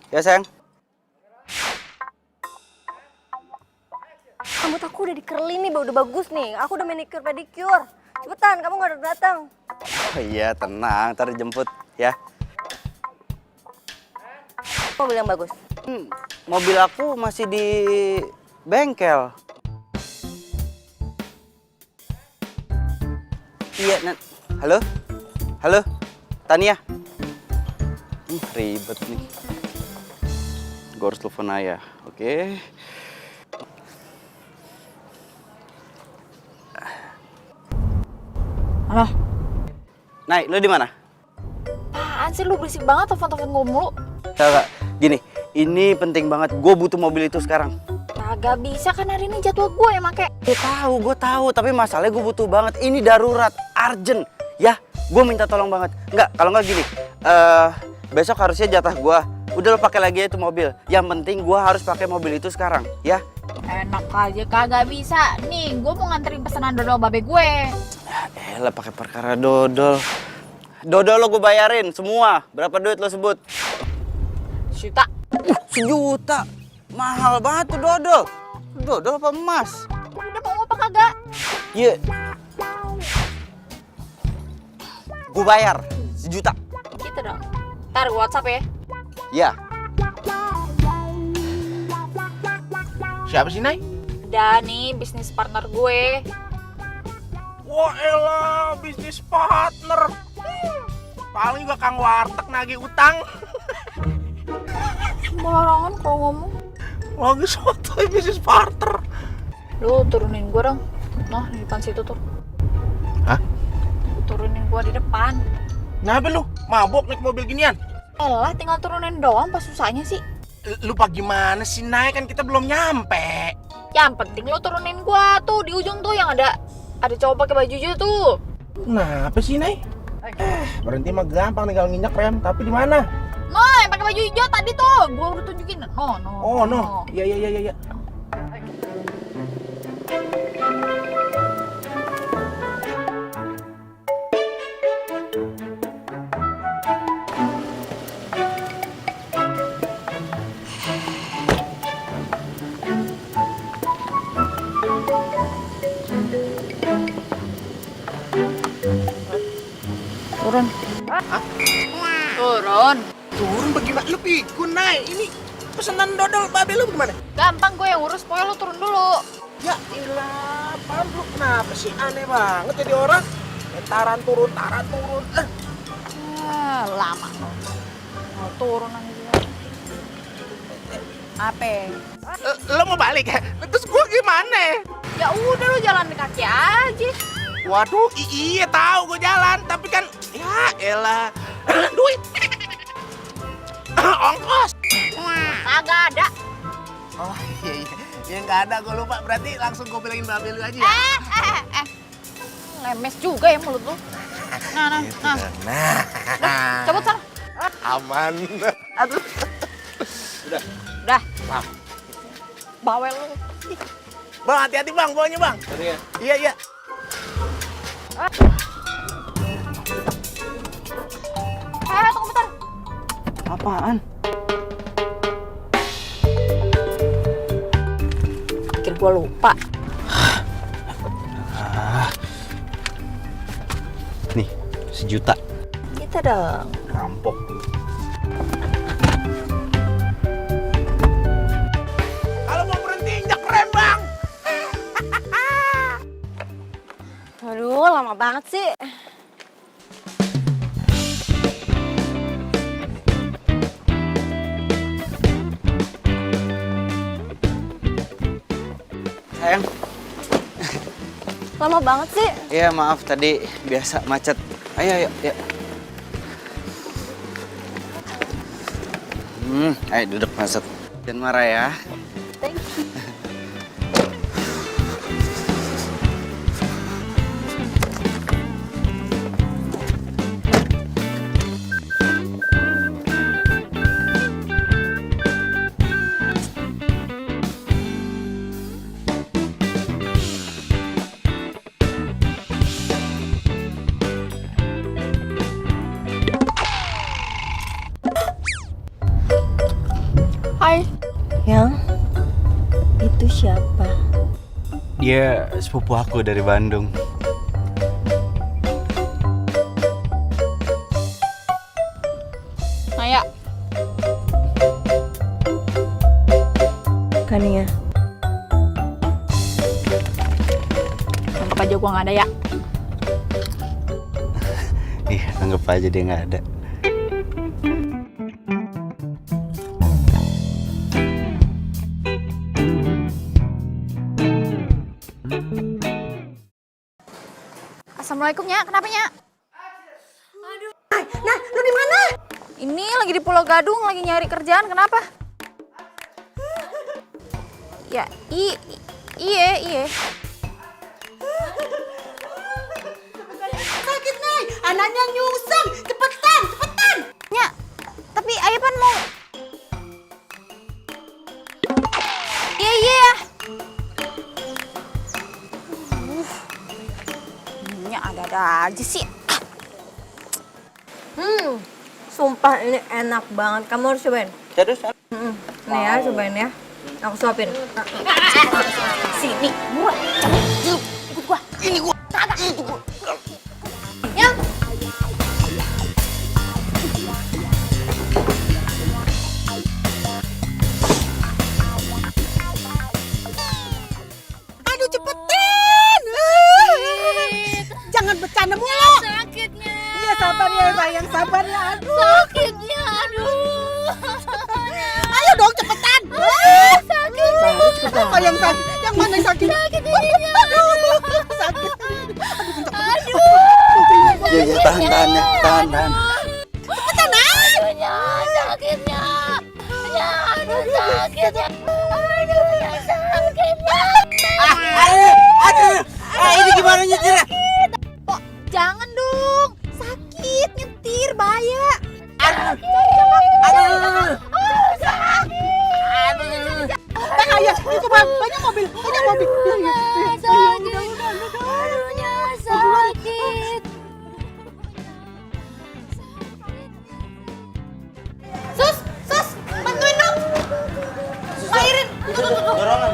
Ya, sayang. Rambut aku udah dikerlin nih, udah bagus nih. Aku udah manicure pedicure. Cepetan, kamu nggak datang. Oh iya, tenang, ntar dijemput ya. Mobil yang bagus. Mobil aku masih di bengkel. Iya, halo, Tania. Ribet nih. Gue harus telepon ayah, oke? Halo. Nay, lo di mana? Apaan sih lu berisik banget telepon-telepon gue mulu. Enggak. Gini, Ini penting banget. Gue butuh mobil itu sekarang. Kagak bisa kan hari ini jadwal gue yang make. Gue tahu. Tapi masalahnya gue butuh banget. Ini darurat, urgent. Ya, gue minta tolong banget. Enggak, kalau nggak gini. Besok harusnya jatah gue. Udah lo pakai lagi itu mobil. Yang penting gue harus pakai mobil itu sekarang, ya. Enak aja, kagak bisa. Nih, gue mau nganterin pesanan dodol babe gue. Elah pakai perkara dodol. Dodol lo gue bayarin semua. Berapa duit lo sebut? Juta. Sejuta. Mahal banget tuh dodol. Dodol apa emas? Udah mau apa kagak? Iya. Gue bayar 1 juta. Gitu dong. Ntar gue WhatsApp ya. Ya. Siapa sih, Nay? Ada nih bisnis partner gue. Wah elah, bisnis partner. Paling juga kang warteg nagih utang. Sembarangan kalau ngomong. Lagi sotoy bisnis partner. Lu turunin gue dong. Nah, di depan situ tuh. Hah? Turunin gue di depan. Kenapa lu? Mabok naik mobil ginian? Elah, tinggal turunin doang, pas susahnya sih. Lupa gimana sih, Nay? Kan kita belum nyampe. Yang penting lu turunin gue tuh di ujung tuh yang ada cowok pakai baju hijau tuh. Kenapa sih, Nay? Berhenti mah gampang, tinggal nginjak rem. Tapi di mana? No, yang pakai baju hijau tadi tuh. Gua udah tunjukin. No. Oh, no. Iya. Turun. Hah? Turun. Turun bagaimana? Lu pikun, Nay. Ini pesanan dodol babe lu gimana? Gampang gue yang urus, pokoknya lu turun dulu. Ya ilah, apaan lu? Kenapa sih? Aneh banget jadi orang. Taran turun. Lama. Mau turun aja. Apa? Lo mau balik ya? Terus gua gimana? Ya udah lu jalan kaki aja. Waduh, iya tahu gua jalan, tapi kan ya elah. Duit. Ongkos. Kagak ada. Oh iya. Ya nggak ada, gua lupa. Berarti langsung gua bilangin babe lu aja ya. Lemes juga ya mulut lu. Nah. Nah. Cabut sana. Aman. Aduh. Udah. Bang. Bawel lu. Bang, hati-hati bang, bawanya bang. Iya. Tunggu bentar. Apaan? Pikir gua lupa. Nih, 1 juta. Gitu dong. Rampok. Kalau mau berhenti injak rem bang. Aduh, lama banget sih. Sayang. Lama banget sih. Iya, maaf tadi biasa macet. Ayo. Ayo duduk masuk. Jangan marah ya. Thank you. Hai. Yang itu siapa? Dia sepupu aku dari Bandung. Naya. Kania. Anggap aja gua nggak ada ya. Ih, anggap aja dia nggak ada. Assalamualaikum, Nya. Kenapa, Nya? Nah, lu di mana? Ini lagi di Pulau Gadung, lagi nyari kerjaan. Kenapa? Ya, iya. Sakit nih, anaknya nyungseng. Cepetan. Nya, tapi ayah pan mau. Iya. Nya ada aja sih. Sumpah ini enak banget. Kamu harus cobain. Terus? Nih ya, cobain ya. Aku suapin. Sini, buruan. Cepet, ikut gua. Ini gua. Kagak itu gua. Ya. Aduh cepetin. Jangan bercanda mulu. Sakitnya. Iya sabar ya sayang, sabar ya. Aduh. Sakitnya, aduh. Ayo dong cepetan. Sakit. Apa yang sakit? Yang mana yang sakit? Sakit ininya. Sakit. Iya, tahan ya, tahan. Cepetan Aduhnya, sakitnya. Ya, aduh sakitnya. Aduhnya sakitnya. Aduh. Ini gimana nyetirnya? Kok jangan dong. Sakit nyetir bahaya. Aduh. Bahaya. Itu banyak mobil. Sakit. Aduhnya sakit. Sus, bantuin dong. Airin. Dorongan.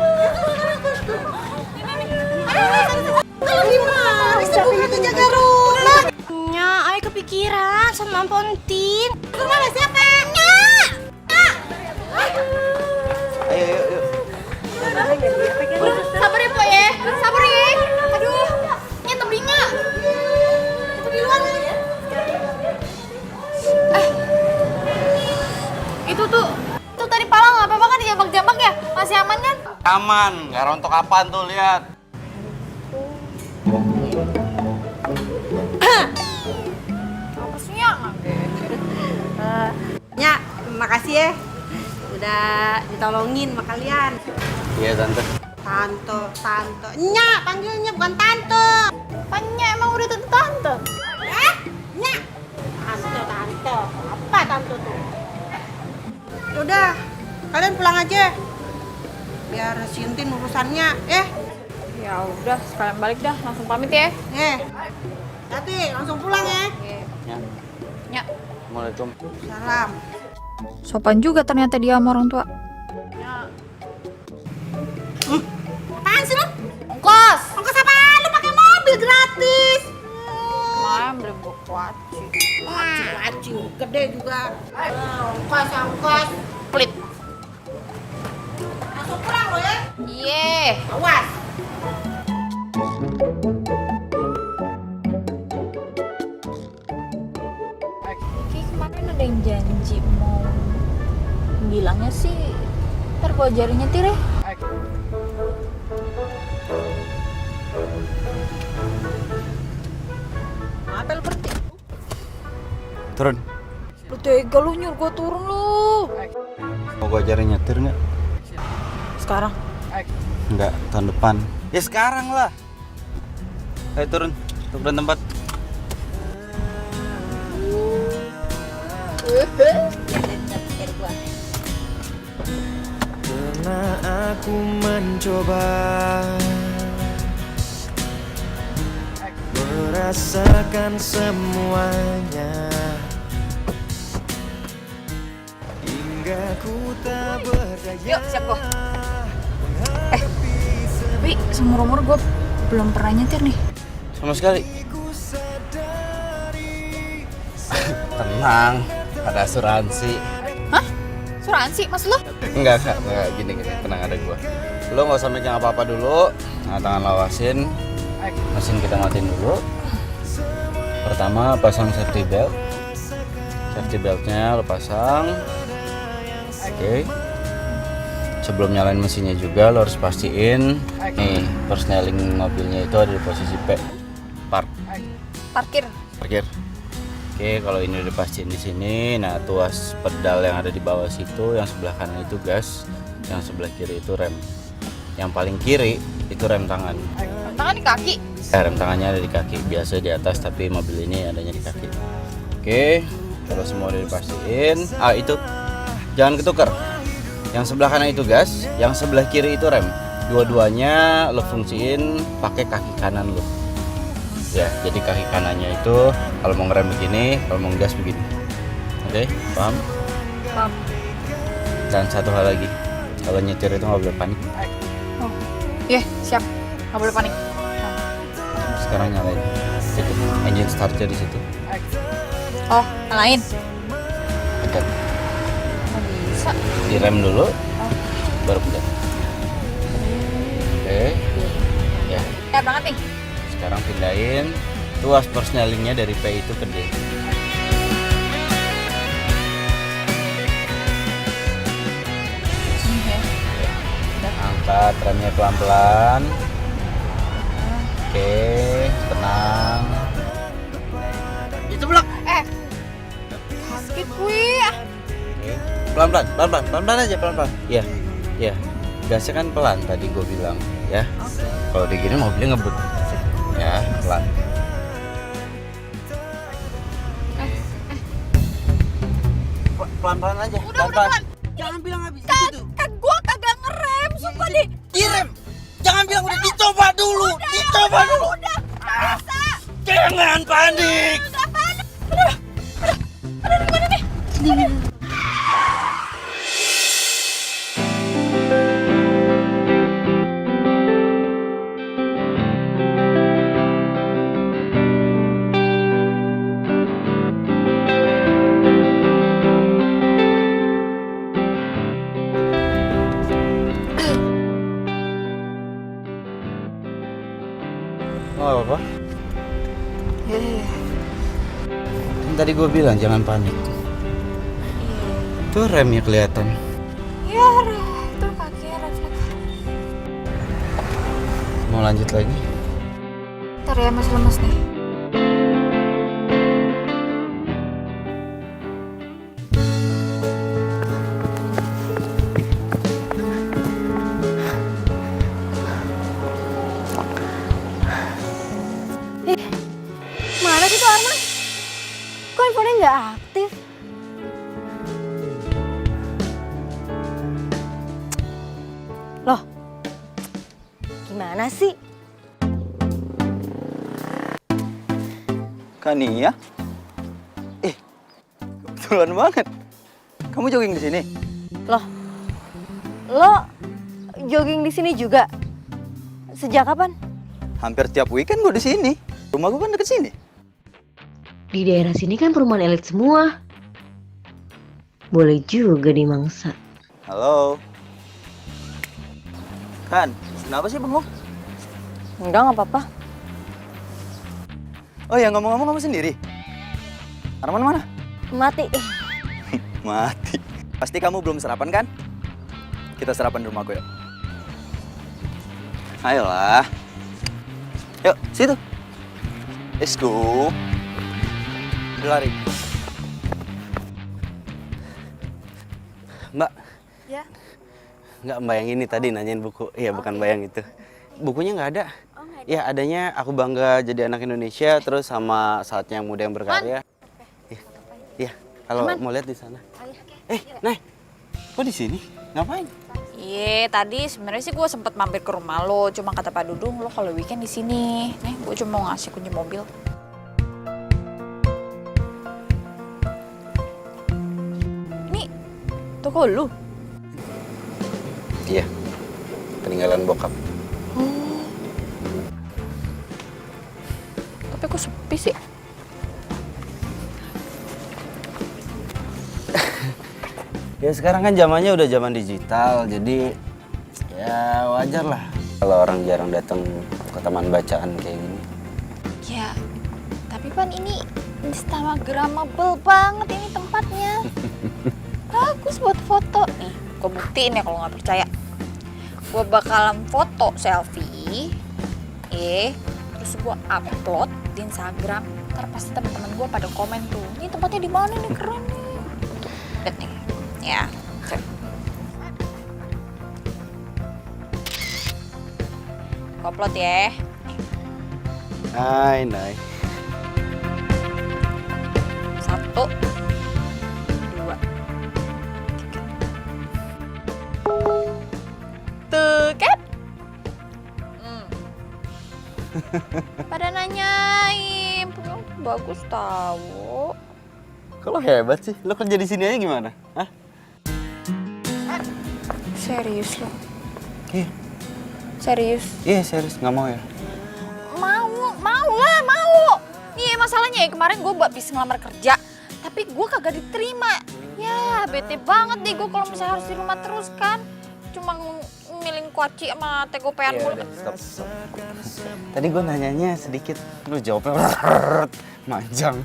Kalau gimana? Sebelum itu jaga rumah. Nya, ay kepikiran sama Pontin. Kemana siapa? Ayo. Sabar ya, Po ya. Sabar ya. Aduh. Nya tebingnya. Itu di luar. Itu tuh tadi pala nggak apa-apa kan dijambak-jambak ya? Masih aman kan? Aman, nggak rontok apaan tuh, lihat. Apa sih ya? Nya, makasih ya. Udah ditolongin sama kalian. Iya, Tante. Tante. Nya, panggilnya bukan tante. Panya emang udah tante. Nya. Tante. Apa tante tuh? Udah, kalian pulang aja. Biar Sintin urusannya, Ya udah, sekalian balik dah. Langsung pamit ya. Hati, langsung pulang ya. Ya. Assalamualaikum. Salam. Sopan juga ternyata dia sama orang tua. Apaan sih lu? Ongkos. Ongkos apaan? Lu pakai mobil gratis. Kemarin beli buku kuaci. Laci, gede juga. Ongkos. Pelit. Langsung pulang lo ya. Iya. Awas. Kayak kemarin ada yang janji mau bilangnya sih ntar gua ajarin nyetir ya. Apa lu berhenti? Turun. Lu tega lu nyuruh gua turun lu. Mau gue ajarin nyetir nggak? Sekarang. Nggak, tahun depan. Ya sekarang lah. Ayo turun, tukeran tempat. Pernah aku mencoba merasakan semuanya hingga ku tak berdaya. Yuk, siap gua. Tapi seumur-umur gua belum pernah nyetir nih. Sama sekali. Tenang, ada asuransi. Hah? Asuransi? Maksud lu? Enggak, gini, tenang ada gua. Lo nggak usah megang apa-apa dulu. Nah, tangan lawasin. Mesin kita matiin dulu. Pertama pasang safety belt. Safety beltnya lo pasang. Oke. Sebelum nyalain mesinnya juga lo harus pastiin nih persneling mobilnya itu ada di posisi P. Parkir. Oke, kalau ini udah pastiin di sini, nah tuas pedal yang ada di bawah situ, yang sebelah kanan itu gas, yang sebelah kiri itu rem. Yang paling kiri itu rem tangan. Rem tangan di kaki. Rem tangannya ada di kaki. Biasa di atas, tapi mobil ini adanya di kaki. Oke, kalau semua udah dipastiin. Itu jangan ketukar. Yang sebelah kanan itu gas, yang sebelah kiri itu rem. Dua-duanya lo fungsiin pakai kaki kanan lo. Ya, jadi kaki kanannya itu kalau mau ngerem begini, kalau mau gas begini. Oke, paham? Paham. Dan satu hal lagi, kalau nyetir itu nggak boleh panik. Iya, siap. Nggak boleh panik. Sekarang nyalain. Itu engine starter di situ. Oh, nyalain. Pencet. Nggak bisa. Direm dulu, baru pencet. Oke. Ya. Ya banget nih. Sekarang pindahin tuas persnelingnya dari P itu ke D. Angkat remnya pelan-pelan. Oke, tenang. Itu belak. Sakit gue. Oke. Pelan-pelan aja, pelan-pelan. Iya, iya. Gasnya kan pelan tadi gue bilang, ya. Kalau di gini mobilnya ngebut. Ya, pelan. Pelan-pelan aja. Udah pelan. Jangan bilang habis itu. Kan gua kagak ngerem, sumpah deh. Direm. Jangan bilang udah dicoba dulu. Dicoba dulu. Udah, nggak bisa. Jangan panik. Nggak panik. Aduh, gimana nih? Oh, apa? Kan tadi gue bilang jangan panik. Tuh remnya kelihatan. Iya, itu kakinya refleks. Mau lanjut lagi? Ntar ya, masih lemes nih. Mana sih tuh Arman? Kok handphonenya nggak aktif? Loh, gimana sih? Kania? Kebetulan banget. Kamu jogging di sini? Loh, lo jogging di sini juga? Sejak kapan? Hampir tiap weekend gue di sini. Rumah gue kan deket sini. Di daerah sini kan perumahan elit semua. Boleh juga dimangsa. Halo. Kan, kenapa sih bengong? Enggak, nggak apa-apa. Oh ya, ngomong-ngomong kamu sendiri? Arman mana? Mati. Mati. Pasti kamu belum sarapan kan? Kita sarapan di rumahku yuk. Ayolah. Yuk, situ. Let's go. Lari. Mbak. Ya. Nggak, Mbak yang ini tadi nanyain buku. Iya, bukan Mbak yang itu. Bukunya nggak ada. Ya, adanya Aku Bangga Jadi Anak Indonesia, terus sama Saatnya Yang Muda Yang Berkarya. Iya, kalau mau lihat di sana. Nay, kok di sini? Ngapain? Iya, tadi sebenarnya sih gue sempet mampir ke rumah lo, cuma kata Pak Dudung lo kalau weekend di sini. Nih, gue cuma mau ngasih kunci mobil. Ini toko lu? Iya, peninggalan bokap. Tapi kok sepi sih? Ya sekarang kan zamannya udah zaman digital, jadi ya wajar lah kalau orang jarang datang ke taman bacaan kayak gini. Ya, tapi Pan ini instagramable banget ini tempatnya. Bagus buat foto. Nih, gue buktiin ya kalau nggak percaya. Gue bakalan foto selfie, terus gue upload di Instagram. Ntar pasti teman-teman gue pada komen tuh, ini tempatnya di mana nih, keren nih. Lihat nih, ya. Cek. Koplot ya. Nay, Nay. 1, 2, 3. Tuh kan? Pada nanyain, bagus tahu. Kalau hebat sih, lo kerja di sini aja gimana? Hah? Serius lo? Iya. Serius? Iya serius, nggak mau ya? Mau lah. Nih masalahnya ya kemarin gue habis ngelamar kerja, tapi gue kagak diterima. Ya bete banget deh gue kalau misalnya harus di rumah terus kan. Cuma milih kuaci sama tegopean mulu. Stop. Tadi gue nanyanya sedikit, lu jawabnya manjang.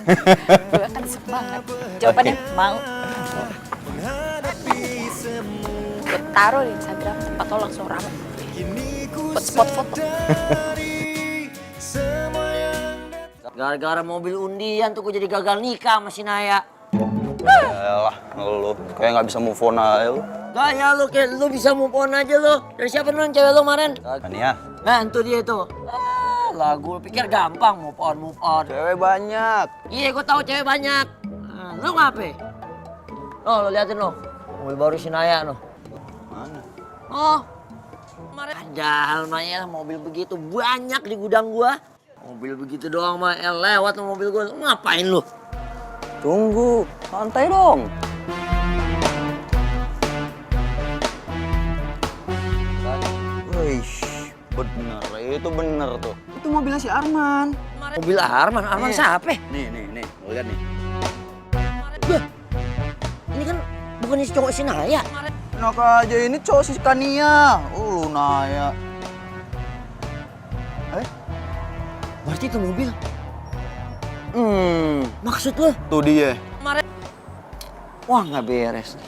Gue kan semangat. Jawabannya mau. Gue taruh di Instagram tempat lo langsung rame. Buat spot foto. Gara-gara mobil undian tuh gue jadi gagal nikah sama si Naya. Yalah, lu kayak nggak bisa move on aja lu. Gaya lu kayak lu bisa move on aja lu. Dari siapa nun cewek lu kemarin? Ania. Nah itu dia tuh. Lagu lu pikir gampang move on. Cewek banyak. Iya gue tahu cewek banyak. Nah, lu ngapain? Oh lu liatin lo. Mobil baru si Naya lo. Mana? Oh. Padahal Naya mobil begitu banyak di gudang gua. Mobil begitu doang mah lewat sama mobil gua. Ngapain lu? Tunggu, santai dong. Wih, bener, itu bener tuh. Itu mobilnya si Arman. Mobil Arman siapa? Nih, lo lihat nih. Bah, ini kan bukan si cowok si Naya. Enak aja, ini cowok si Kania. Lu Naya. Berarti itu mobil. Maksud lu? Tuh dia. Wah nggak beres.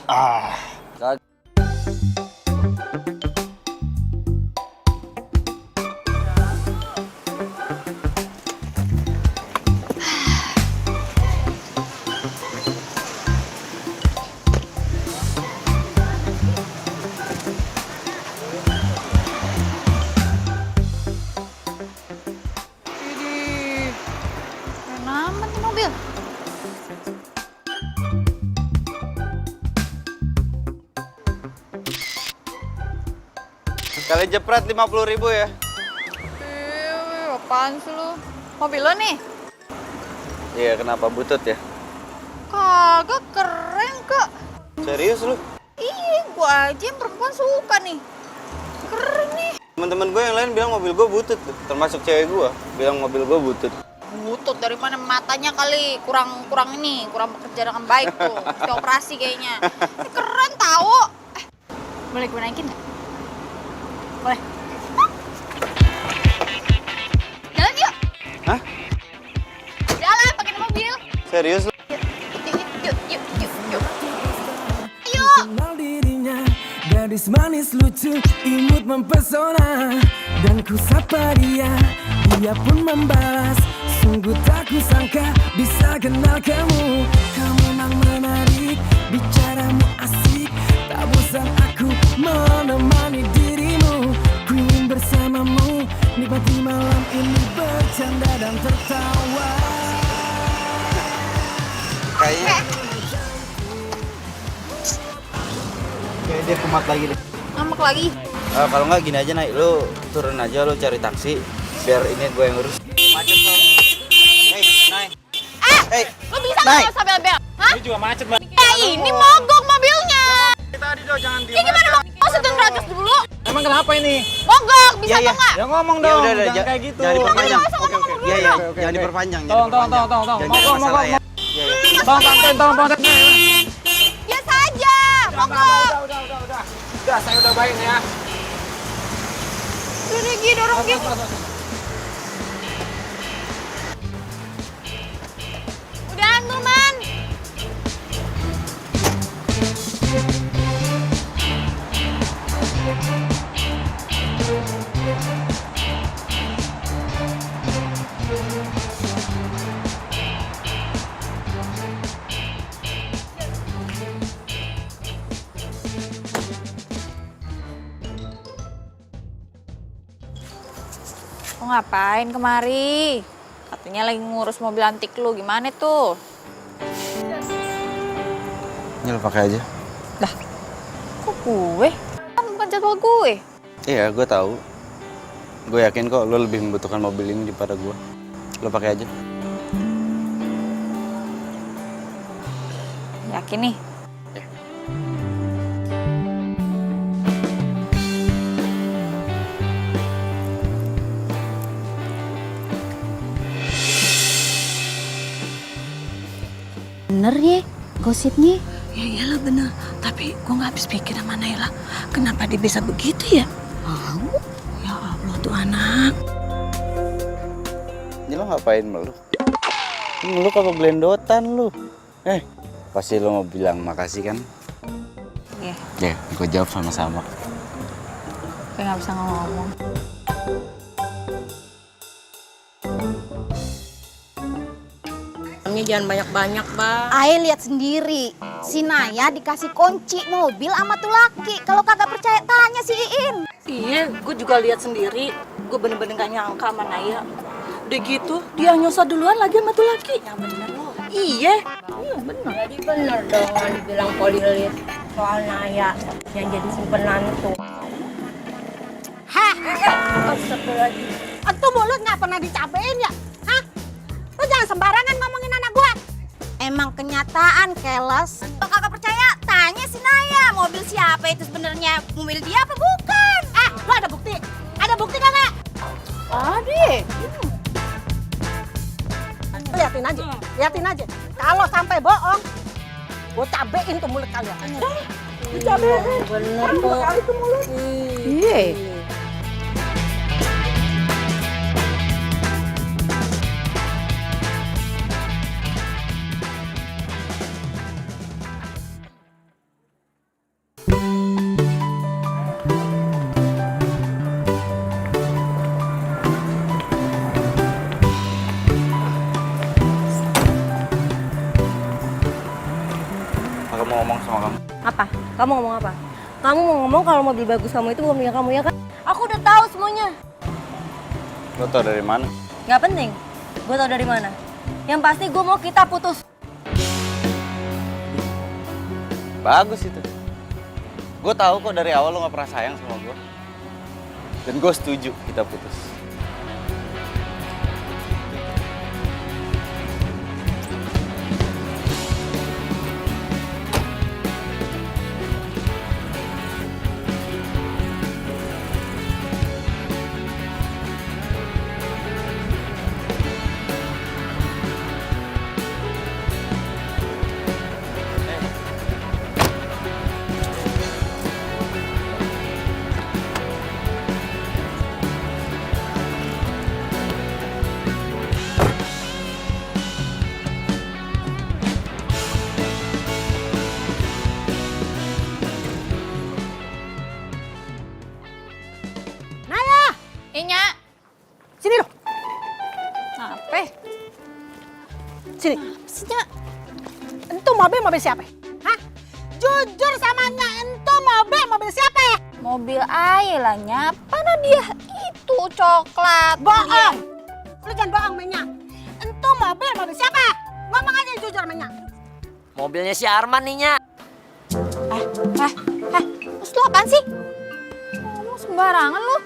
Aman nih mobil. Sekali jepret 50.000 ya. Apaan sih lu? Mobil lo nih? Iya, kenapa butut ya? Kagak keren kok. Serius lu? Ih, gua aja yang perempuan suka nih. Keren nih. Teman-teman gue yang lain bilang mobil gue butut tuh, termasuk cewek gue bilang mobil gue butut. Butut dari mana, matanya kali kurang bekerja dengan baik tuh. Mesti operasi kayaknya. Keren tahu. Boleh gue naikin nggak? Boleh. Jalan yuk. Hah? Jalan pakai mobil. Serius lu? Yuk. Ayo. Kenal dirinya, gadis manis lucu, imut mempesona. Dan ku sapa dia pun membalas. Sungguh tak kusangka bisa kenal kamu. Kamu memang menarik, bicaramu asik. Tak bosan aku menemani dirimu. Ku ingin bersamamu, nikmati malam ini bercanda dan tertawa. Kayaknya dia kumat lagi deh. Ngambek lagi. Kalau nggak gini aja, Nay, lu turun aja, lu cari taksi biar ini gue yang urus. Macet lo. Lu bisa nggak usah bel-bel? Hah? Ini juga macet, Mbak. Ini mogok mobilnya. Tadi dong, jangan Ya gimana mau setel gratis dulu? Emang kenapa ini? Mogok, bisa atau nggak? Ya ngomong dong, jangan kayak gitu. Jangan diperpanjang. Oke. Iya, jangan diperpanjang. Tolong. Jangan masalah ya. Tolong. Biasa aja, mogok. Udah, saya udah baik ya. Udah Gi, dorong Gi. Udah, Nurman. Kok ngapain kemari? Katanya lagi ngurus mobil antik lu, gimana tuh? Ini lo pakai aja. Dah, kok gue? Kan bukan jadwal gue. Iya, gue tahu. Gue yakin kok lo lebih membutuhkan mobil ini daripada gue. Lo pakai aja. Yakin nih? Bener ya gosipnya? Ya iyalah bener, tapi gue nggak habis pikir sama Naila. Kenapa dia bisa begitu ya? Ya Allah tuh anak. Ini lo ngapain melu? Lu kagak gelendotan lu. Pasti lo mau bilang makasih kan? Iya. Ya, gue jawab sama-sama. Gue nggak bisa ngomong. Jangan banyak-banyak, Bang. Ae lihat sendiri, si Naya dikasih kunci mobil sama tuh laki. Kalau kagak percaya tanya si Iin. Iya, gue juga lihat sendiri. Gue bener-bener gak nyangka sama Naya. Udah gitu, dia nyosor duluan lagi sama tuh laki. Yang bener lo. Iya. Iya bener. Jadi bener dong dibilang Polilis soal Naya yang jadi simpenan itu. Hah? Astagfirullahaladzim. Itu mulut nggak pernah dicabein ya? Hah? Lu jangan sembarangan ngomongin anak gua. Emang kenyataan, keles. Kalau kagak percaya, tanya si Naya. Mobil siapa itu sebenarnya? Mobil dia apa bukan? Lu ada bukti? Ada bukti kagak? Ada. Liatin aja. Kalau sampai bohong, gua cabein tuh mulut kalian. Gua cabein. Bener kok. Dua kali tuh mulut. Iya. Aku mau ngomong sama kamu. Apa? Kamu ngomong apa? Kamu mau ngomong kalau mobil bagus kamu itu bukan punya kamu ya kan? Aku udah tahu semuanya. Lo tau dari mana? Nggak penting. Gue tau dari mana. Yang pasti gue mau kita putus. Bagus itu. Gue tahu kok dari awal lo gak pernah sayang sama gue. Dan gue setuju kita putus. Inya. Sini loh. Apa? Sini. Sini. Itu mobil siapa? Hah? Jujur sama Nya, itu mobil siapa ya? Mobil Ae lah, nyapa dia itu coklat. Bohong. Lu jangan bohong, Menya. Itu mobil siapa? Ngomong aja jujur, Menya. Mobilnya si Arman nih, Nya. Terus lu apaan sih? Ngomong sembarangan lu.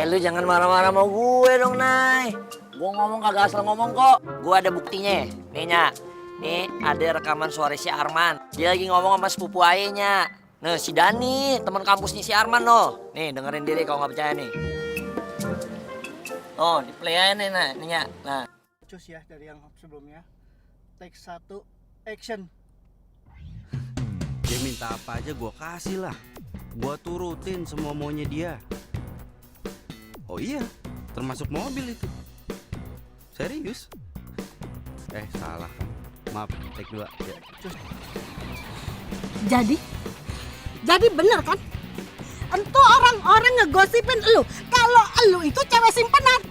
Lu jangan marah-marah sama gue dong, Nay. Gue ngomong kagak asal ngomong kok. Gue ada buktinya. Nih, Nya. Nih, ada rekaman suara si Arman. Dia lagi ngomong sama sepupu ayahnya. Nah, si Dani, teman kampusnya si Arman loh. Nih, dengerin diri kalau nggak percaya nih. Oh, di play aja nih, nah, nih, Nya. Nah. Cus ya dari yang sebelumnya. Take 1, action. Dia minta apa aja gue kasih lah. Gue turutin semua maunya dia. Oh iya, termasuk mobil itu. Serius? Salah. Maaf, take 2. Ya. Jadi bener kan? Entu orang-orang ngegosipin elu kalau elu itu cewek simpenan.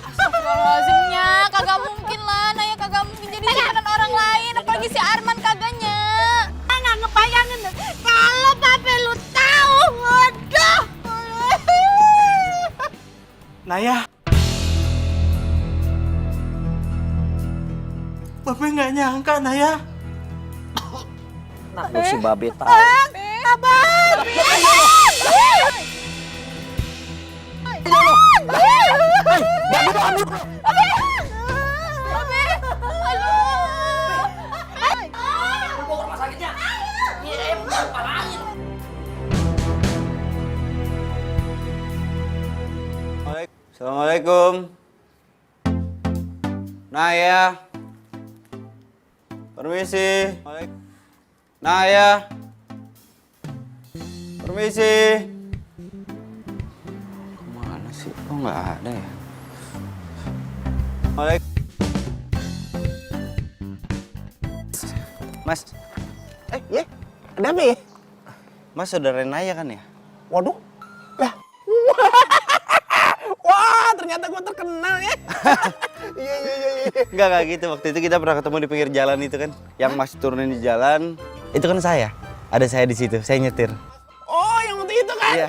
Astagfirullahaladzimnya, kagak mungkin lah. Naya kagak mungkin jadi simpenan orang lain. Apalagi si Arman kagaknya. Nggak ngebayangin deh. Kalau babe lu tahu, waduh. Naya, Babe nggak nyangka, Naya. Nah, lu si Babe tahu. Abang! Assalamualaikum. Naya. Permisi. Naya. Permisi. Kemana sih? Kok nggak ada ya? Mas. Ya, ada apa ya? Mas saudara Naya kan ya? Waduh. Lah. Wah, ternyata gue terkenal ya. Iya. Enggak gitu. Waktu itu kita pernah ketemu di pinggir jalan itu kan. Yang Mas turunin di jalan. Itu kan saya. Ada saya di situ. Saya nyetir. Oh, yang waktu itu kan? Iya.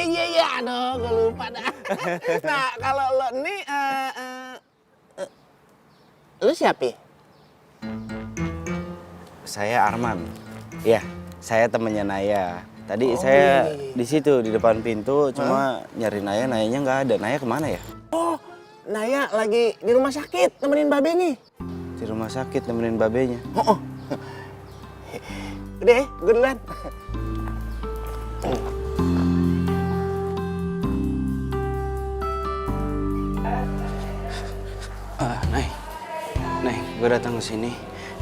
Iya. Aduh, gue lupa dah. Nah, kalau lo nih, lo siapa? Saya Arman. Iya, saya temennya Naya. Tadi saya di situ di depan pintu, cuma nyari Naya, Nayanya nggak ada. Naya kemana ya? Oh, Naya lagi di rumah sakit nemenin Babe nih. Di rumah sakit nemenin babenya. Oh. Udah, gue duluan. Nay, gue datang ke sini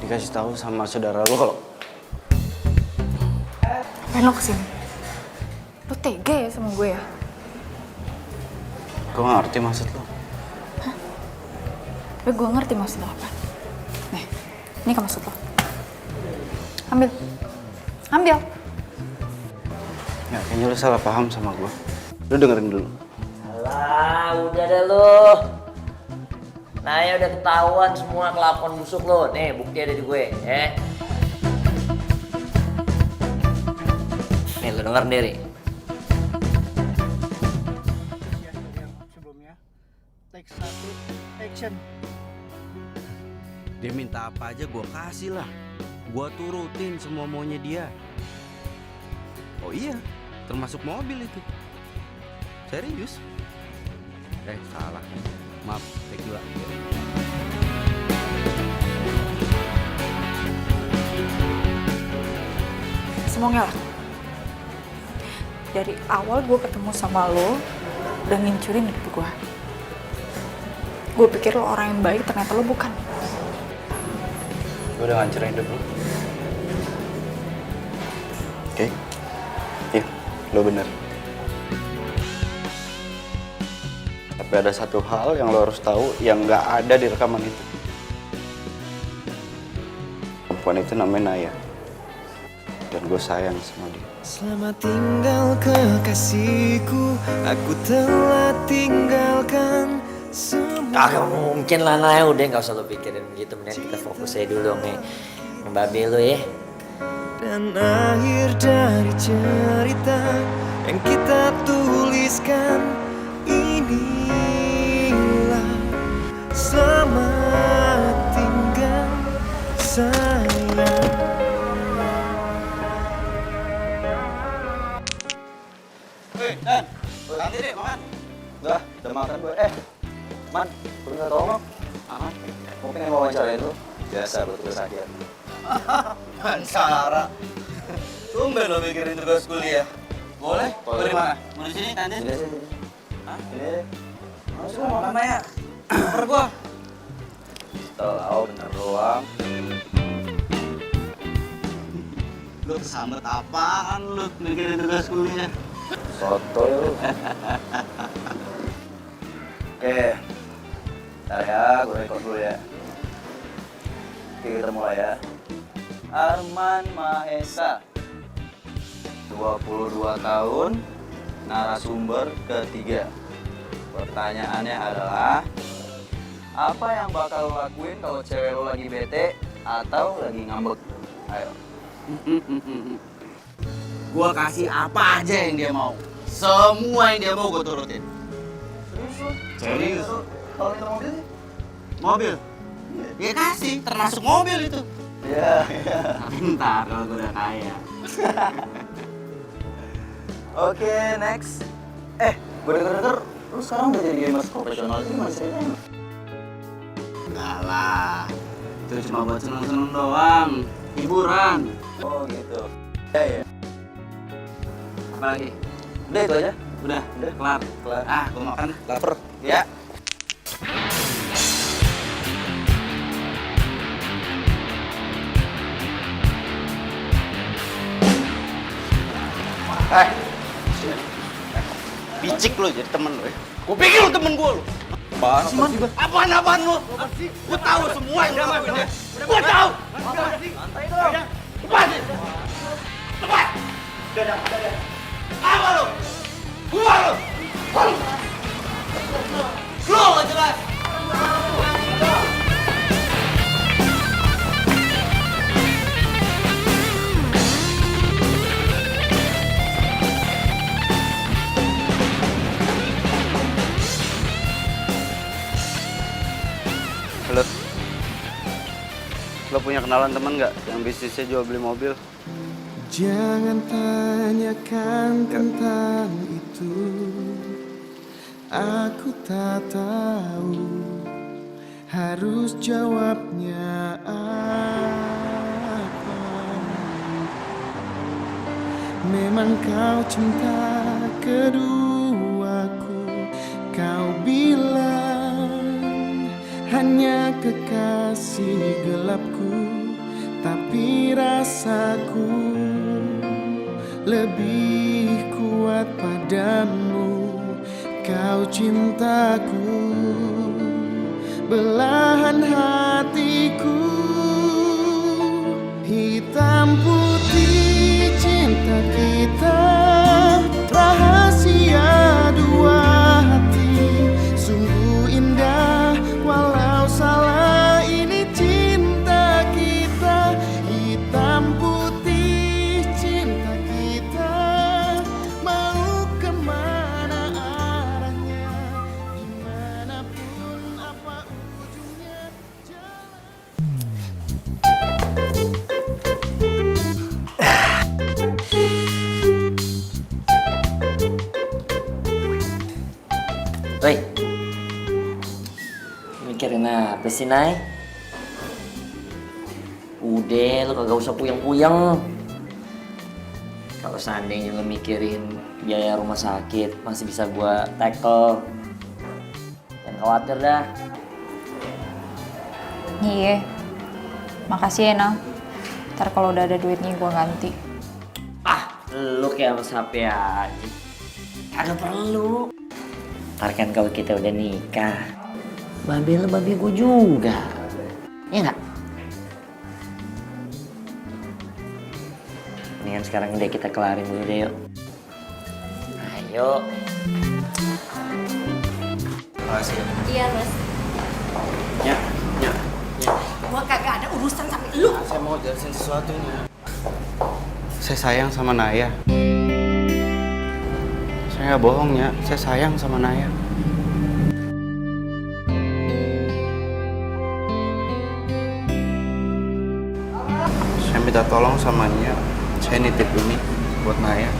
dikasih tahu sama saudara lo kalau. Ngapain lo kesini? Lo tega ya sama gue ya? Gue gak ngerti maksud lo. Tapi gue ngerti maksud lo apa. Nih, ini kan maksud lo. Ambil. Ya, kayaknya lo salah paham sama gue. Lo dengerin dulu. Alah, udah deh lo. Naya udah ketahuan semua kelakuan busuk lo. Nih, bukti ada di gue, ya. Nih, lo denger sendiri. Sebelumnya, take 1, action. Dia minta apa aja gue kasih lah. Gue turutin semua maunya dia. Oh iya, termasuk mobil itu. Serius? Salah. Maaf, take 2. Semuanya lah. Dari awal gue ketemu sama lo, udah ngincurin hidup gue. Gue pikir lo orang yang baik, ternyata lo bukan. Gue udah ngancurin hidup lo. Oke? Iya, lo bener. Tapi ada satu hal yang lo harus tahu yang nggak ada di rekaman itu. Perempuan itu namanya Naya. Dan gue sayang sama dia. Selamat tinggal kekasihku, aku telah tinggalkan semua. Kagak mungkin lah, Naya. Udah gak usah lo pikirin begitu. Mending kita fokus aja dulu nih Babe lo ya. Dan akhir dari cerita yang kita tuliskan, inilah selamat tinggal sayang. Dan, nanti deh makan. Udah makan gue. Man, gue nggak tolong. Aman. Mungkin yang mau wawancarain lu. Biasa buat tugas akhir. Wawancara. Tumben lo mikirin tugas kuliah. Boleh? Dari mana? Mau di sini, kantin? Sini. Hah? Sini. Masuk mau makan ya? Per gua. Tahu bentar doang. Lu kesambet apaan lu mikirin tugas kuliah? Soto lu. Oke. Ntar ya, gue rekod dulu ya. Oke, kita mulai ya. Arman Mahesa, 22 tahun, narasumber ketiga. Pertanyaannya adalah, apa yang bakal lo lakuin kalau cewek lo lagi bete atau lagi ngambek? Ayo. Gua kasih apa aja yang dia mau. Semua yang dia mau gue turutin. Serius? Kalau itu mobil? Mobil? Ya kasih, termasuk mobil itu. Ya. Tapi ntar kalau gue udah kaya. Oke, next. Gue denger-denger lu sekarang udah jadi gamers profesional sih masih ceritanya. Enggak lah, itu cuma buat seneng-seneng doang, hiburan. Oh gitu. Ya. Apa lagi? Udah itu aja. Udah, kelar. Ah, gue makan. Laper. Ya. Bicik lo jadi temen lo ya. Gue pikir lo temen gue lo. Apaan sih, Man? Apaan lo? Gue tahu semua yang lo lakuin ya. Gue tahu. Santai dong. Lepas. Lepas. Apa lo? Gua lo. Lo gak jelas. Halo. Lo punya kenalan temen nggak yang bisnisnya jual beli mobil? Jangan tanyakan tentang itu. Aku tak tahu harus jawabnya apa. Memang kau cinta keduaku. Kau bilang hanya kekasih gelapku, tapi rasaku lebih kuat padamu. Kau cintaku, belahan hatiku. Hitam putih cinta kita, rahasia dua hati. Sungguh indah walau salah, ini cinta kita. Hitam putih cinta kita, mau kemana arahnya, dimanapun apa ujungnya Woi, mikirin apa sih, Nay? Udah, lo kagak usah puyeng-puyeng. Kalau seandainya lo mikirin biaya rumah sakit, masih bisa gua tackle. Jangan khawatir dah. Iya, makasih ya, Nang. Ntar kalau udah ada duitnya gua ganti. Lo kayak sama sapi aja. Kagak perlu. Ntar kan kalau kita udah nikah, babe lo babe gue juga. Ya nggak? Mendingan sekarang udah kita kelarin dulu deh, yuk. Ayo. Makasih ya. Iya, Mas. Ya. Gua kagak ada urusan sama lu. Saya mau jelasin sesuatu nih. Saya sayang sama Naya. Saya nggak bohong ya, saya sayang sama Naya. Saya minta tolong sama Nia, saya nitip ini buat Naya.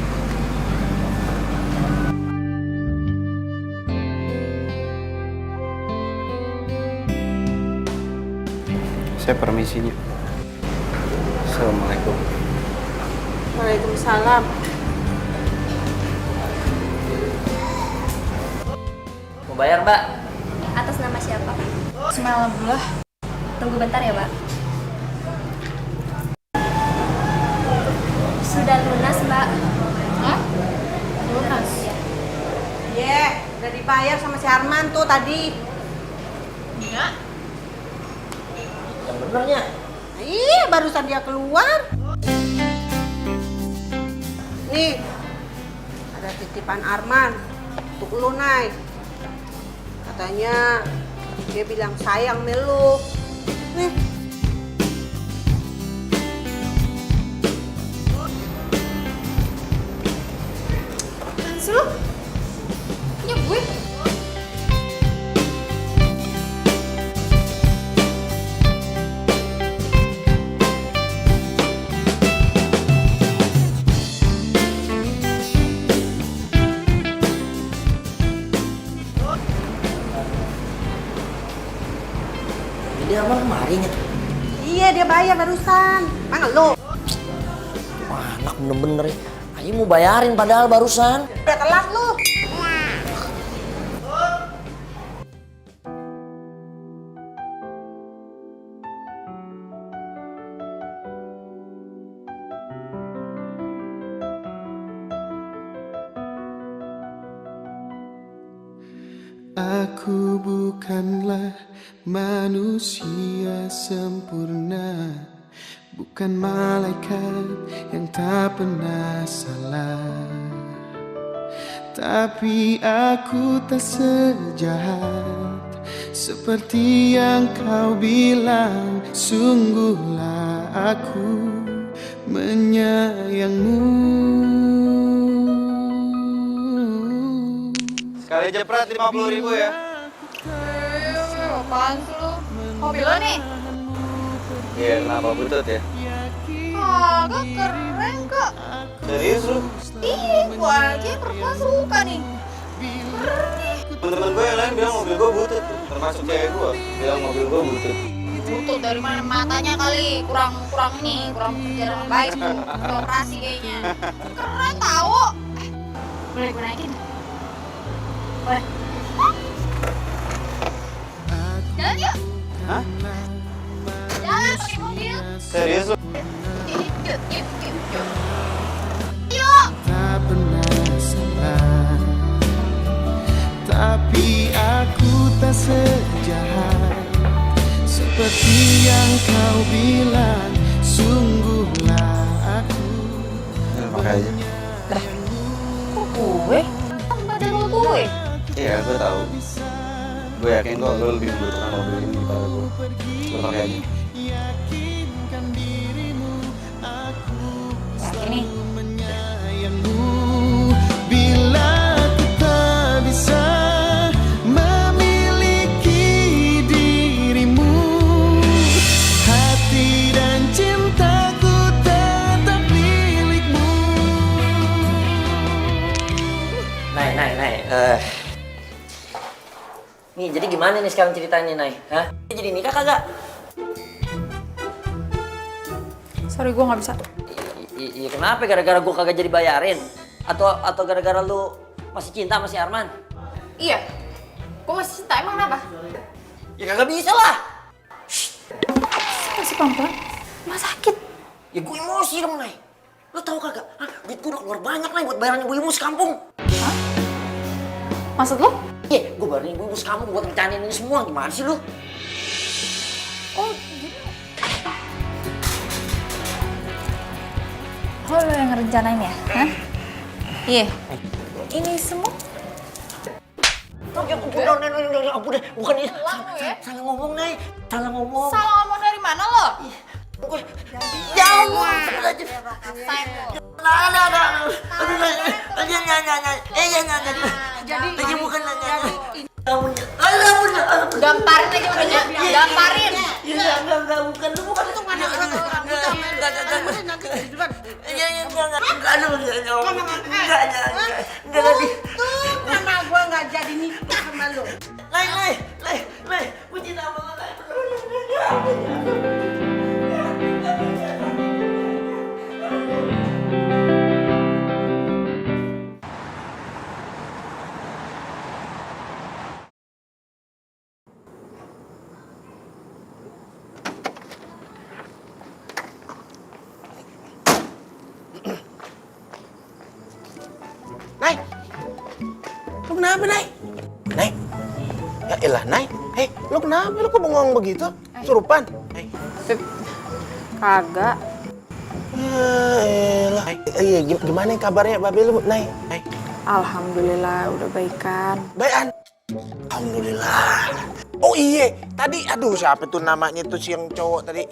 Saya permisinya. Assalamualaikum. Waalaikumsalam. Mau bayar, Mbak? Atas nama siapa? Semalam dulu. Tunggu bentar ya, Mbak. Sudah lunas, Mbak. Hah? Lunas. Ya. Udah dibayar sama si Arman tuh tadi. Iya. Yang benernya. Iya, barusan dia keluar. Nih, ada titipan Arman untuk lu, Nay. Katanya dia bilang sayang sama lu. Nih. Apaan sih lu? Punya gue. Dia Arman kemarin ya? Iya, dia bayar barusan. Mana lo? Wah, anak bener-bener ya. Ayo mau bayarin padahal barusan. Udah telat lu. Aku bukanlah manusia sempurna, bukan malaikat yang tak pernah salah. Tapi aku tak sejahat seperti yang kau bilang. Sungguhlah aku menyayangmu. Sekali jepret 50.000 ya. Apaan sih lu? Mobil lo nih? Iya, kenapa butut ya? Kagak keren kok. Serius lu? Iya, gua aja perempuan suka nih. Keren nih. Temen-temen gue yang lain bilang mobil gue butut tuh. Termasuk cewek gue bilang mobil gue butut. Butut dari mana matanya kali? Kurang kerjaan yang baik tuh. Udah operasi kayaknya. Keren tau. Boleh gue naikin? Boleh. Jalan yuk. Hah? Jalan pakai mobil. Serius lu? Yuk. Tak pernah salah, tapi aku tak sejahat seperti yang kau bilang. Sungguhlah aku. Pakai aja. Kok gue? Kan badan lo gue. Iya, gue tahu. Gue yakin kok lo lebih membutuhkan mobil ini daripada gue. Lo pakai aja. Yakinkan dirimu, aku Yakin nih. menyayangmu. Bila aku tak bisa memiliki dirimu, hati dan cintaku tetap milikmu. Nay. Nih, jadi gimana nih sekarang ceritanya, Nay? Hah? Jadi nikah kagak? Sorry, gue nggak bisa. Iya, kenapa? Gara-gara gue kagak jadi bayarin? Atau gara-gara lu masih cinta sama si Arman? Iya, gue masih cinta. Emang kenapa? Ya kagak bisa lah. Masih pelan-pelan. Mas sakit. Ya gue emosi dong, Nay. Lo tau kagak? Hah? Duit gue udah keluar banyak, Nay, buat bayaran ibu-ibu sekampung. Hah? Maksud lo? Iya, gue bayarin ibu-ibu sekampung buat rencanain ini semua. Gimana sih lu? Oh, gitu. Oh, lo yang ngerencanain ya? Hah? Iya. Ini semua? Udah, bukan ini. Ya? Salah ngomong, Nay. Salah ngomong. Salah ngomong dari mana lo? Jauh. Jadi bukan nanya. Gamparin aja udah. Gamparin. Enggak, bukan. Lu bukan itu mana? karena gue nggak jadi nikah sama lo. Lai, gue cinta banget, Lai. Nay, lu kenapa, Nay? Nay, ya elah, Nay. Hei, lu kenapa? Lu kok bengong begitu? Surupan? Nay. Kagak. Ya elah. Iya, gimana kabarnya babe lu, Nay? Nay. Alhamdulillah udah baikan. Baikan? Alhamdulillah. Oh iya, tadi aduh siapa tuh namanya tuh si yang cowok tadi?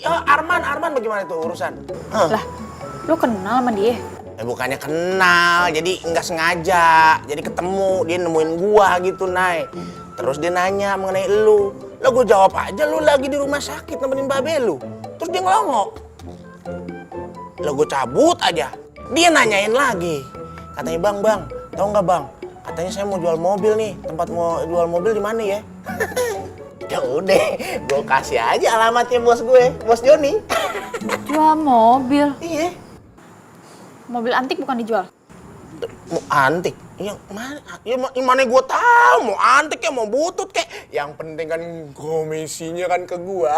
Arman bagaimana tuh urusan? Lah, lu kenal sama dia? Bukannya kenal, jadi nggak sengaja. Jadi ketemu, dia nemuin gua gitu, Nay. Terus dia nanya mengenai lu. Lah gua jawab aja lu lagi di rumah sakit nemenin babe lu. Terus dia ngelongok. Lah gua cabut aja. Dia nanyain lagi. Katanya, Bang, tahu nggak, Bang? Katanya saya mau jual mobil nih. Tempat mau jual mobil di mana ya? Ya udah, gue kasih aja alamatnya bos gue, bos Joni. Jual mobil? Iya. Mobil antik bukan dijual? Mau antik? Yang mana? Yang mana gue tahu? Mau antik ya, mau butut kek. Yang penting kan komisinya kan ke gue.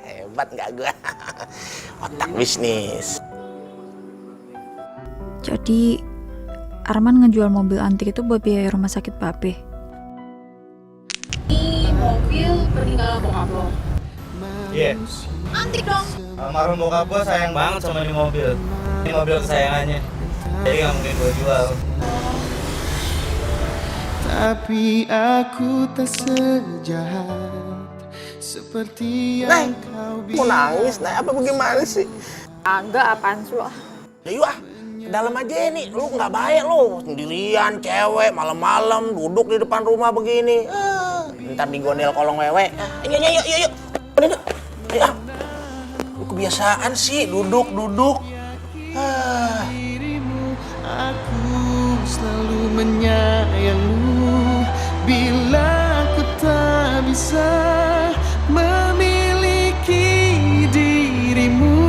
Hebat nggak gue? Otak bisnis. Jadi Arman ngejual mobil antik itu buat biaya rumah sakit Babe. Ini mobil peninggalan bokap lo. Iya. Antik dong. Almarhum bokap gue sayang banget sama ini mobil. Ini mobil kesayangannya. Jadi nggak mungkin gue jual. Tapi aku tak sejahat seperti yang kau Mau nangis, Nay? Apa bagaimana sih? Agak apaan sih lo? Ya yuk ke dalam aja nih. Lu nggak baik lu. Sendirian, cewek, malam-malam duduk di depan rumah begini. Ntar digondel kolong wewe. Yuk. Yuk. Lu kebiasaan sih duduk. dirimu, aku selalu menyayangmu. Bila aku tak bisa memiliki dirimu,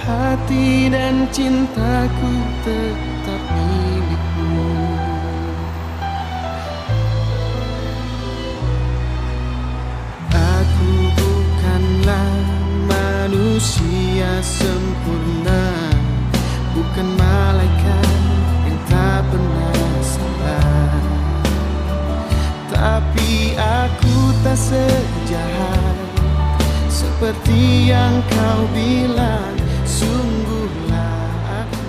hati dan cintaku tetap milikmu. Aku bukanlah manusia sempurna, bukan malaikat yang tak pernah salah. Tapi aku tak sejahat seperti yang kau bilang. Sungguhlah aku.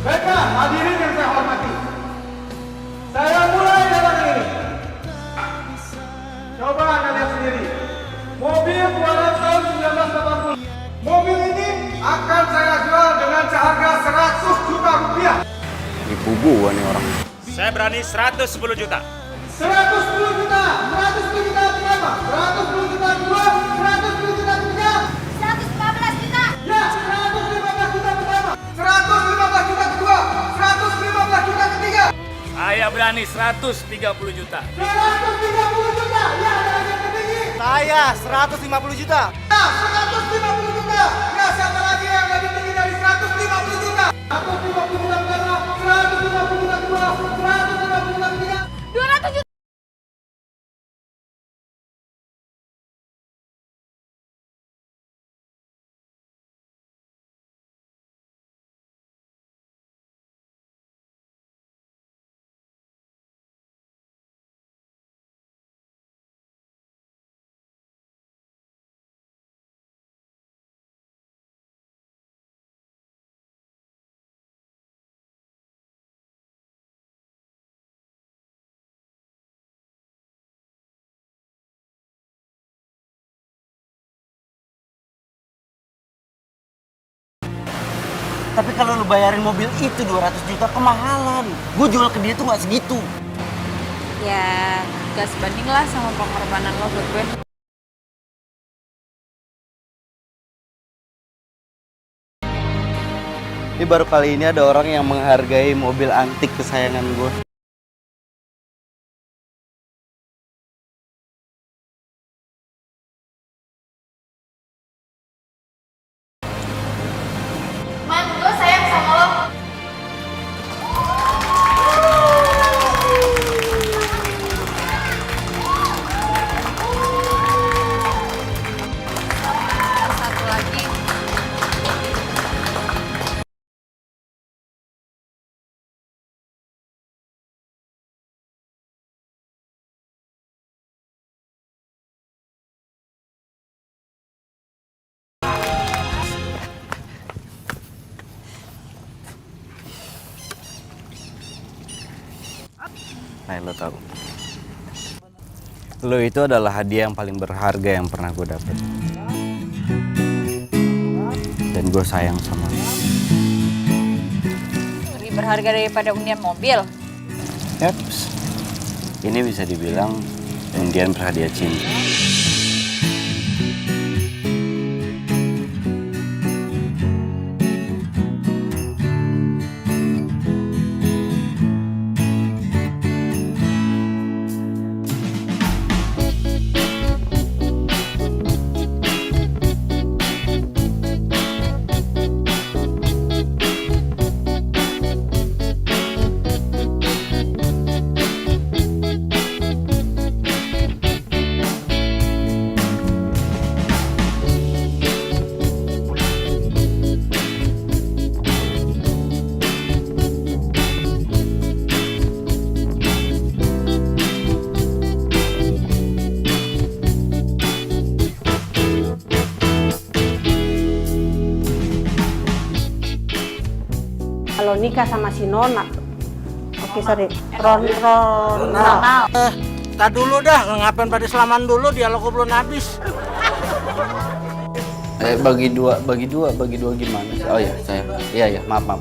Baiklah, hadirin yang saya hormati. Saya mulai dagangan ini. Coba Anda lihat sendiri. Mobil keluaran tahun 1980. Mobil ini akan saya jual dengan seharga 100 juta rupiah. Ibu gua nih orang. Saya berani 110 juta. 110 juta. 110 juta berapa? 110 juta dua, 110 juta tiga. 115 juta. Ya, 115 juta pertama. 115 juta kedua. 115 juta ketiga. Saya berani 130 juta. 130 juta. Ya, ada yang tertinggi. Saya 150 juta. Ya, 150 juta. Ya, siapa lagi yang lebih tinggi dari 150 juta? 150 juta pertama, 150 juta kedua, 150 juta ketiga. 200 juta. Tapi kalau lu bayarin mobil itu 200 juta kemahalan. Gue jual ke dia tuh nggak segitu. Ya, gak sebanding lah sama pengorbanan lo buat gue. Ini baru kali ini ada orang yang menghargai mobil antik kesayangan gue. Man, gue sayang sama lo. Satu lagi. Nah, lo tahu. Lo itu adalah hadiah yang paling berharga yang pernah gue dapet. Dan gue sayang sama lo. Lebih berharga daripada undian mobil. Yaps. Ini bisa dibilang undian berhadiah cinta. kalau nikah sama si Nona. Oke, sorry. Ronald. Tak dulu dah, ngapain pada selaman dulu, dialog belum habis. Bagi dua gimana sih? Oh ya, saya. Iya, maaf.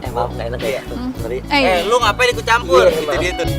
Maaf, nggak enak ya. Sorry. Lu ngapain ikut campur? Gitu dia tuh.